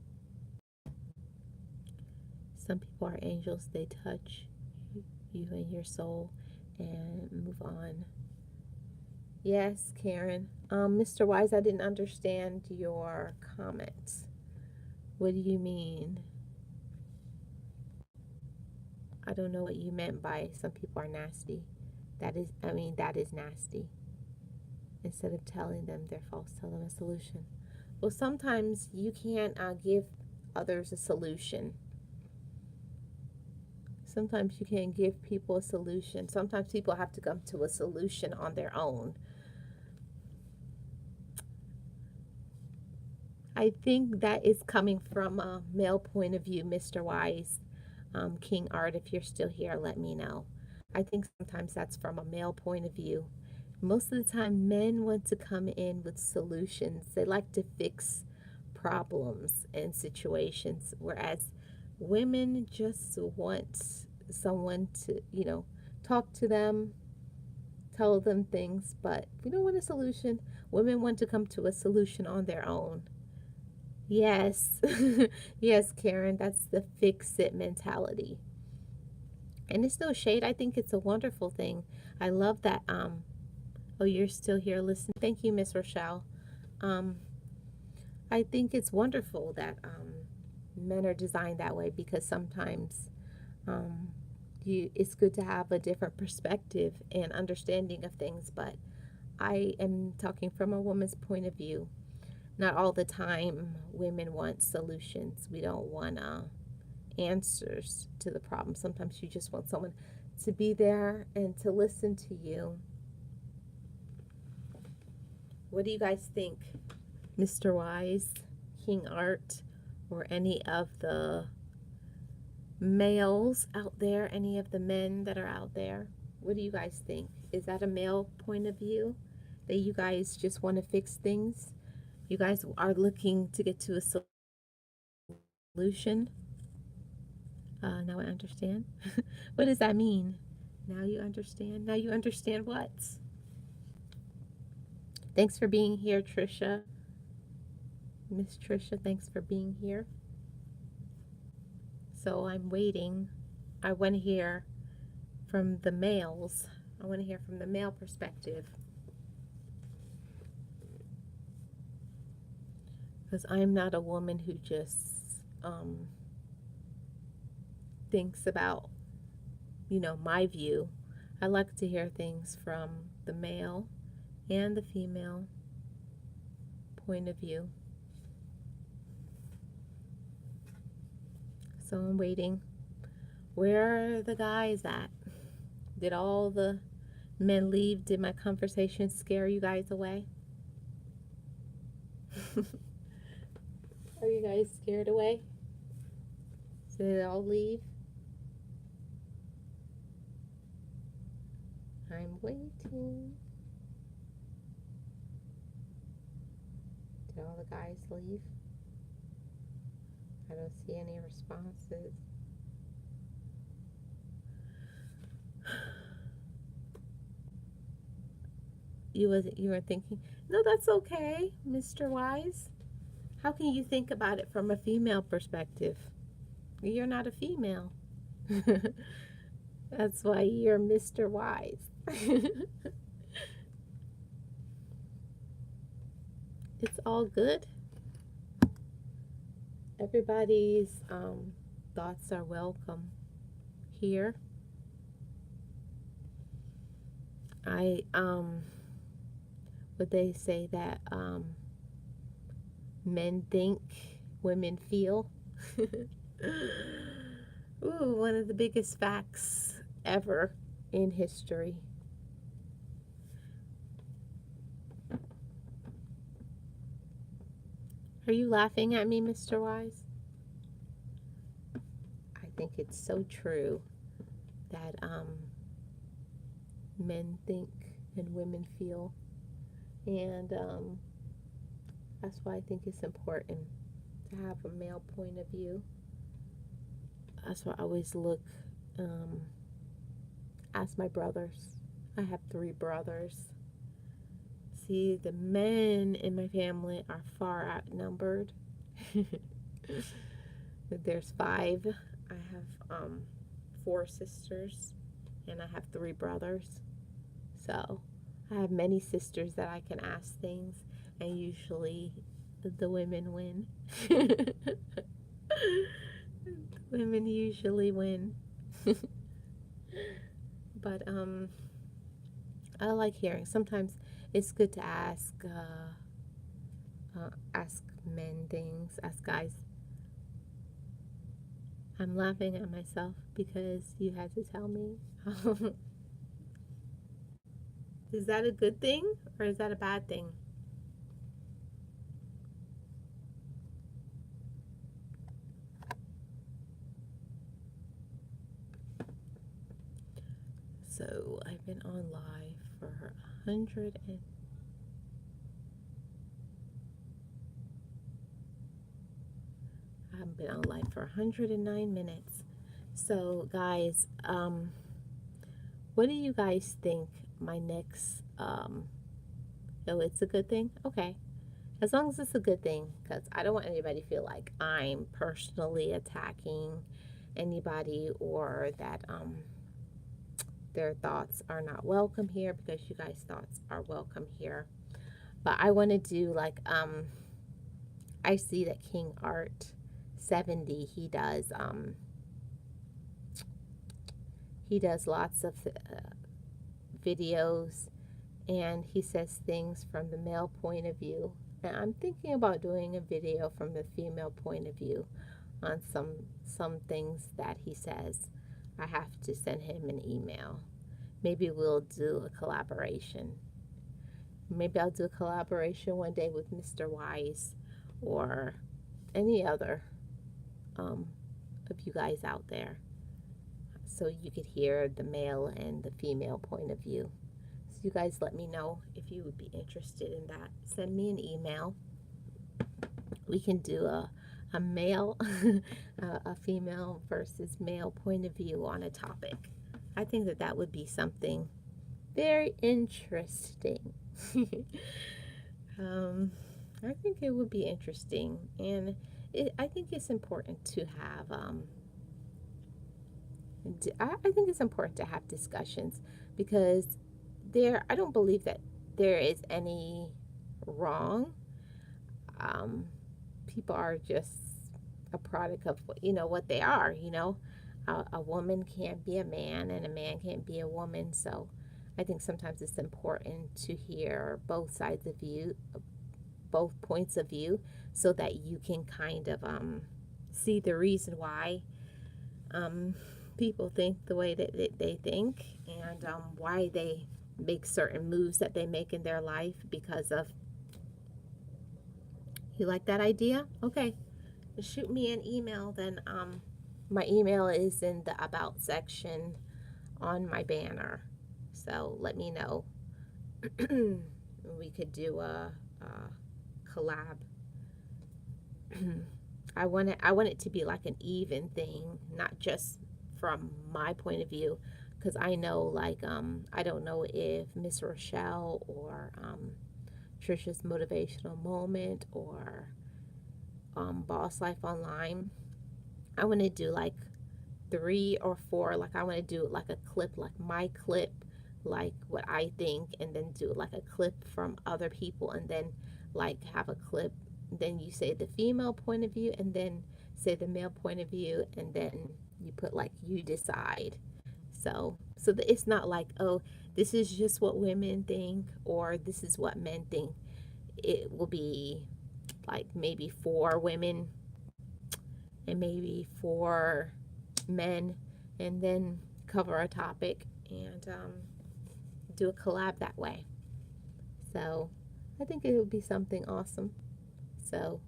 Some people are angels. They touch you and your soul and move on. Yes, Karen. Mr. Wise, I didn't understand your comments. What do you mean? I don't know what you meant by some people are nasty. That is nasty. Instead of telling them they're false, tell them a solution. Well, sometimes you can't give others a solution. Sometimes you can't give people a solution. Sometimes people have to come to a solution on their own. I think that is coming from a male point of view, Mr. Wise. King Art, if you're still here, let me know. I think sometimes that's from a male point of view. Most of the time, men want to come in with solutions. They like to fix problems and situations, whereas women just want someone to, talk to them, tell them things, but we don't want a solution. Women want to come to a solution on their own. Yes, yes, Karen, that's the fix-it mentality. And it's no shade. I think it's a wonderful thing. I love that. Oh, you're still here listening. Thank you, Miss Rochelle. I think it's wonderful that men are designed that way because sometimes it's good to have a different perspective and understanding of things. But I am talking from a woman's point of view. Not all the time women want solutions. We don't want answers to the problem. Sometimes you just want someone to be there and to listen to you. What do you guys think, Mr. Wise, King Art, or any of the males out there, any of the men that are out there? What do you guys think? Is that a male point of view, that you guys just want to fix things? You guys are looking to get to a solution? Now I understand. What does that mean? Now you understand? Now you understand what? Thanks for being here, Trisha. Miss Trisha, thanks for being here. So I'm waiting. I want to hear from the males. I want to hear from the male perspective. Because I'm not a woman who just thinks about, my view. I like to hear things from the male and the female point of view. So I'm waiting. Where are the guys at? Did all the men leave? Did my conversation scare you guys away? Are you guys scared away? Did they all leave? I'm waiting. Did all the guys leave? I don't see any responses. You were thinking, no, that's okay, Mr. Wise. How can you think about it from a female perspective? You're not a female. That's why you're Mr. Wise. It's all good. Everybody's thoughts are welcome here. Would they say that men think, women feel? Ooh, one of the biggest facts ever in history. Are you laughing at me, Mr. Wise? I think it's so true that men think and women feel. And that's why I think it's important to have a male point of view. That's why I always look, ask my brothers. I have 3 brothers. See, the men in my family are far outnumbered. There's 5. I have 4 sisters, and I have 3 brothers. So I have many sisters that I can ask things, and usually the women win. Women usually win. But I like hearing. Sometimes it's good to ask men things, ask guys. I'm laughing at myself because you had to tell me. Is that a good thing or is that a bad thing? So I've been on live for 100 and I've been on live for 109 minutes. So guys, what do you guys think my next oh, it's a good thing? Okay. As long as it's a good thing, because I don't want anybody to feel like I'm personally attacking anybody or that their thoughts are not welcome here, because you guys' thoughts are welcome here. But I want to do like I see that King Art 70, he does lots of videos, and he says things from the male point of view. And I'm thinking about doing a video from the female point of view. on some things that he says, I have to send him an email. Maybe we'll do a collaboration. Maybe I'll do a collaboration one day with Mr. Wise or any other um, of you guys out there, so you could hear the male and the female point of view. So you guys let me know if you would be interested in that. Send me an email. We can do a male, a female versus male point of view on a topic. I think that that would be something very interesting. I think it would be interesting, and I think it's important to have. I think it's important to have discussions, because I don't believe that there is any wrong. Um, People are just a product of what they are. A woman can't be a man, and a man can't be a woman. So I think sometimes it's important to hear both sides of view, both points of view, so that you can kind of see the reason why people think the way that they think, and why they make certain moves that they make in their life because of. You like that idea? Okay. Shoot me an email then. My email is in the about section on my banner, so let me know. We could do a collab. I want it to be like an even thing, not just from my point of view, because I know, like, I don't know if Miss Rochelle or Trisha's Motivational Moment or Boss Life Online, I want to do like 3 or 4. Like, I want to do like a clip, like my clip, like what I think, and then do like a clip from other people, and then like have a clip, then you say the female point of view, and then say the male point of view, and then you put like you decide. So that it's not like, oh, this is just what women think or this is what men think. It will be like maybe 4 women and maybe 4 men, and then cover a topic and do a collab that way. So I think it would be something awesome. So,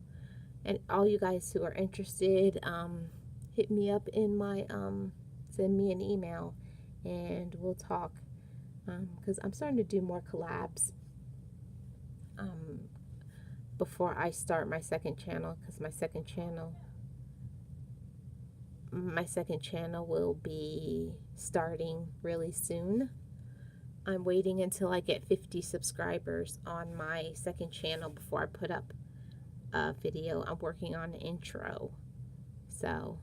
and all you guys who are interested, hit me up in my, send me an email and we'll talk, because I'm starting to do more collabs before I start my second channel, because my second channel will be starting really soon. I'm waiting until I get 50 subscribers on my second channel before I put up a video. I'm working on an intro, so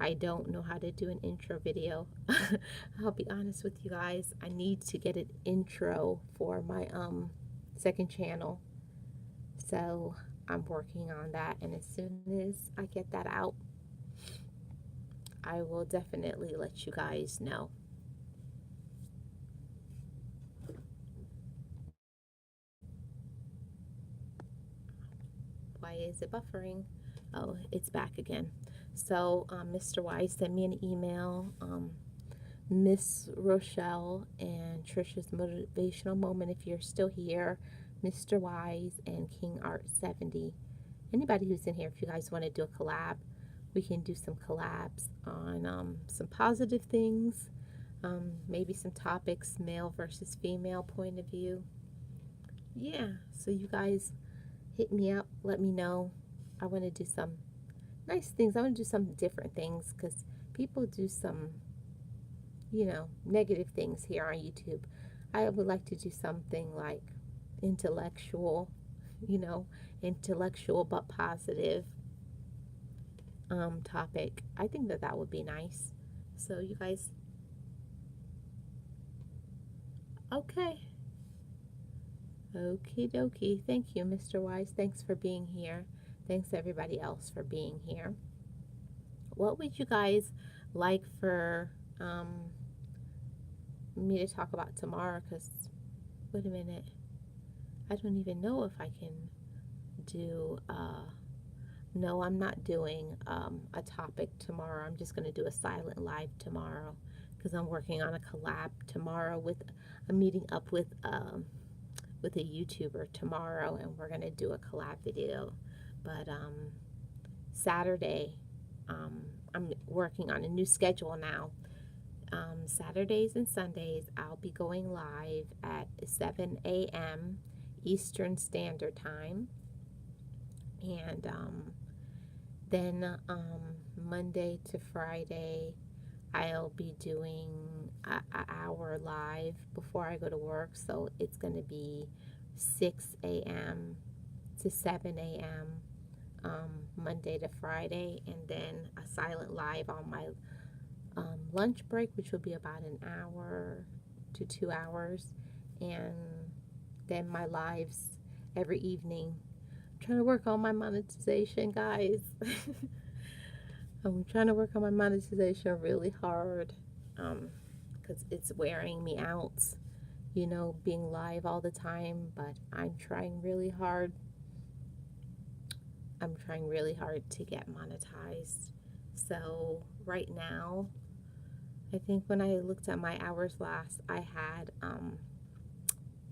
I don't know how to do an intro video. I'll be honest with you guys, I need to get an intro for my second channel, so I'm working on that, and as soon as I get that out, I will definitely let you guys know. Why is it buffering? Oh, it's back again. So Mr. Wise sent me an email. Miss Rochelle and Trisha's Motivational Moment, if you're still here, Mr. Wise and King Art 70. Anybody who's in here, if you guys want to do a collab, we can do some collabs on some positive things, maybe some topics, male versus female point of view. Yeah, so you guys hit me up, let me know. I want to do some nice things. I want to do some different things, because people do some, negative things here on YouTube. I would like to do something like intellectual, intellectual but positive topic. I think that that would be nice. So you guys, okay. Okie dokie. Thank you, Mr. Wise. Thanks for being here. Thanks everybody else for being here. What would you guys like for me to talk about tomorrow? Because, wait a minute, I don't even know if I can do No, I'm not doing a topic tomorrow. I'm just going to do a silent live tomorrow because I'm working on a collab tomorrow with, I'm meeting up with a YouTuber tomorrow, and we're going to do a collab video. But Saturday, I'm working on a new schedule now. Saturdays and Sundays, I'll be going live at 7 a.m. Eastern Standard Time. And then Monday to Friday, I'll be doing an hour live before I go to work. So it's going to be 6 a.m. to 7 a.m. Monday to Friday. And then a silent live on my lunch break, which will be about an hour to 2 hours. And then my lives every evening. I'm trying to work on my monetization, guys. I'm trying to work on my monetization really hard because it's wearing me out, you know, being live all the time. But I'm trying really hard. I'm trying really hard to get monetized. So right now, I think when I looked at my hours last, I had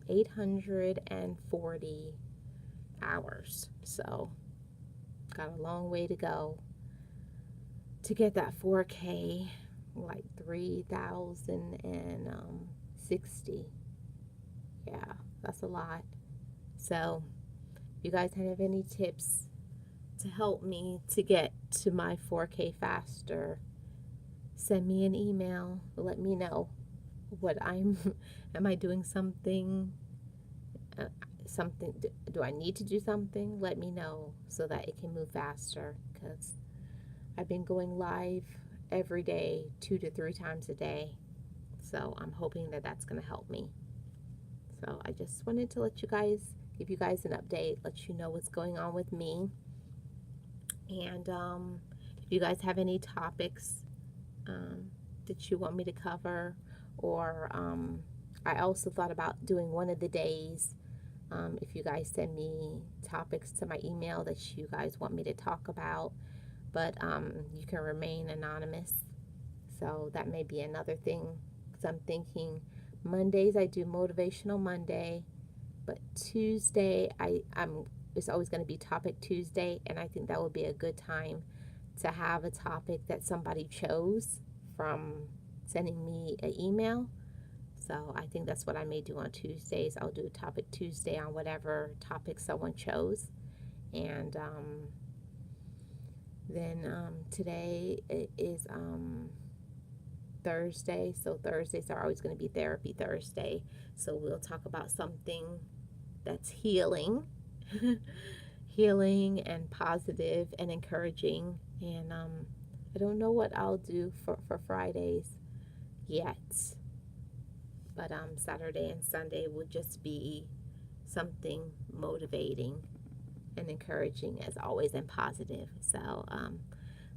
840 hours. So got a long way to go to get that 4K, like 3,060. Yeah, that's a lot. So if you guys have any tips to help me to get to my 4K faster, send me an email. Let me know what am I doing something? Do I need to do something? Let me know so that it can move faster, because I've been going live every day, 2 to 3 times a day. So I'm hoping that that's going to help me. So I just wanted to give you guys an update, let you know what's going on with me. And if you guys have any topics that you want me to cover, or I also thought about doing one of the days. If you guys send me topics to my email that you guys want me to talk about, but you can remain anonymous. So that may be another thing. Because I'm thinking Mondays I do Motivational Monday, but Tuesday it's always going to be Topic Tuesday, and I think that would be a good time to have a topic that somebody chose from sending me an email. So I think that's what I may do on Tuesdays. I'll do a Topic Tuesday on whatever topic someone chose. And then today is Thursday. So Thursdays are always going to be Therapy Thursday. So we'll talk about something that's healing, healing and positive and encouraging. And I don't know what I'll do for Fridays yet. But Saturday and Sunday will just be something motivating and encouraging as always, and positive. So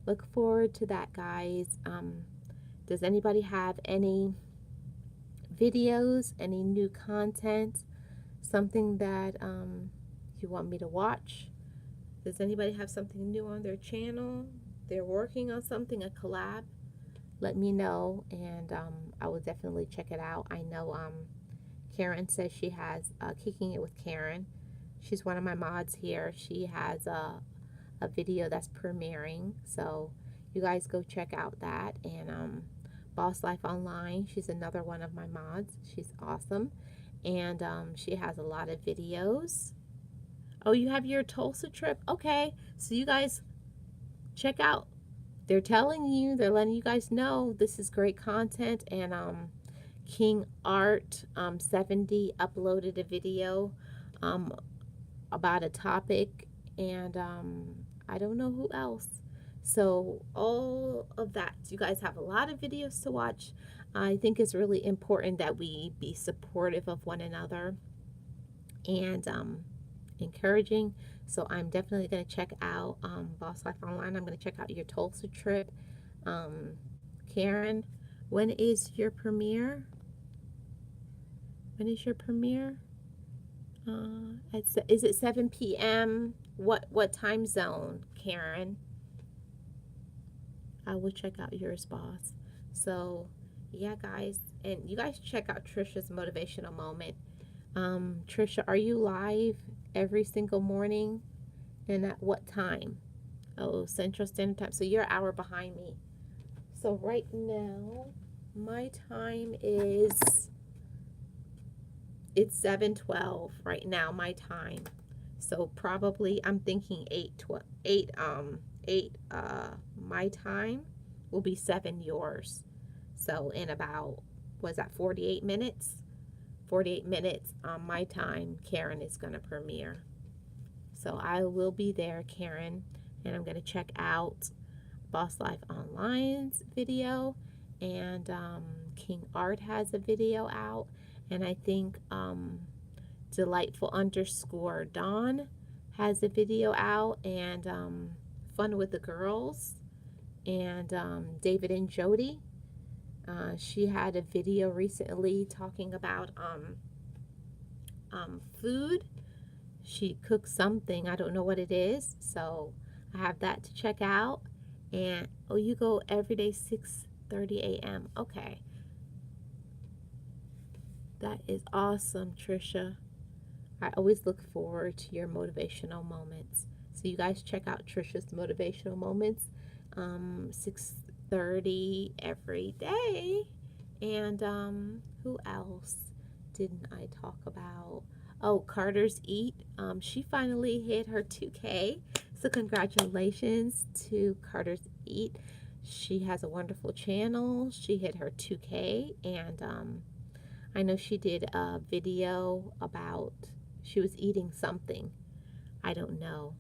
look forward to that, guys. Does anybody have any videos, any new content, something that you want me to watch? Does anybody have something new on their channel? They're working on something, a collab? Let me know, and I will definitely check it out. I know Karen says she has Kicking It with Karen. She's one of my mods here. She has a video that's premiering, so you guys go check out that. And Boss Life Online, she's another one of my mods. She's awesome, and she has a lot of videos. Oh, you have your Tulsa trip? Okay, so you guys check out. They're telling you, they're letting you guys know this is great content. And King Art 70 uploaded a video about a topic, and I don't know who else. So all of that, you guys have a lot of videos to watch. I think it's really important that we be supportive of one another and encouraging. So I'm definitely going to check out Boss Life Online. I'm going to check out your Tulsa trip. Karen, when is your premiere? When is your premiere? Is it 7 p.m. What time zone, Karen? I will check out yours, boss. So, yeah, guys, and you guys check out Trisha's motivational moment. Trisha, are you live every single morning? And at what time? Oh, Central Standard Time. So you're an hour behind me. So right now, my time is it's 7:12 right now, my time. So probably I'm thinking 8 my time will be 7 yours. So in about, was that 48 minutes? 48 minutes on my time, Karen is going to premiere. So I will be there, Karen, and I'm going to check out Boss Life Online's video, and King Art has a video out, and I think Delightful underscore Dawn has a video out, and Fun with the Girls, and David and Jody. She had a video recently talking about food. She cooked something. I don't know what it is, so I have that to check out. And oh, you go every day 6:30 a.m. Okay, that is awesome, Trisha. I always look forward to your motivational moments. So you guys check out Trisha's motivational moments, 6:30 every day. And who else didn't I talk about? Oh, Carter's Eat. She finally hit her 2K. So congratulations to Carter's Eat. She has a wonderful channel. She hit her 2K, and I know she did a video about she was eating something. I don't know.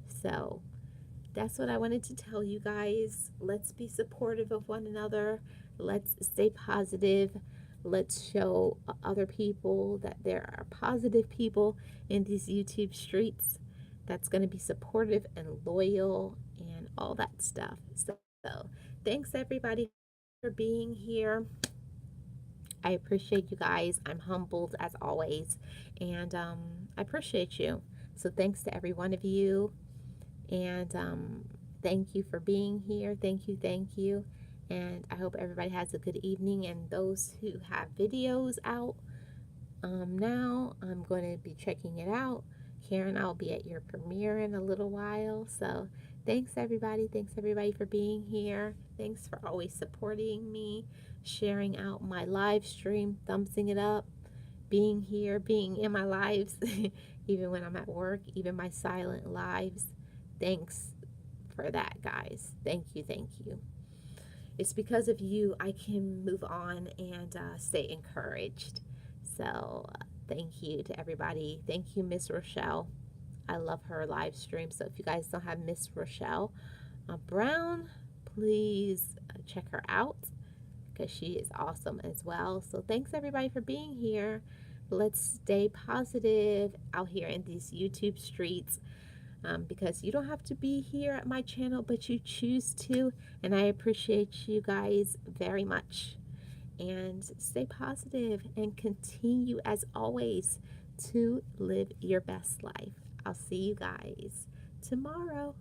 So that's what I wanted to tell you guys. Let's be supportive of one another. Let's stay positive. Let's show other people that there are positive people in these YouTube streets that's going to be supportive and loyal and all that stuff. So thanks everybody for being here. I appreciate you guys. I'm humbled as always, and I appreciate you. So thanks to every one of you, and thank you for being here. Thank you, thank you. And I hope everybody has a good evening. And those who have videos out now, I'm going to be checking it out. Karen, I'll be at your premiere in a little while. So thanks everybody. Thanks everybody for being here. Thanks for always supporting me, sharing out my live stream, thumbsing it up, being here, being in my lives, even when I'm at work, even my silent lives. Thanks for that, guys. Thank you, thank you. It's because of you I can move on and stay encouraged. So thank you to everybody. Thank you, Miss Rochelle. I love her live stream. So if you guys don't have Miss Rochelle Brown, please check her out because she is awesome as well. So thanks everybody for being here. Let's stay positive out here in these YouTube streets. Because you don't have to be here at my channel, but you choose to, and I appreciate you guys very much. And stay positive and continue as always to live your best life. I'll see you guys tomorrow.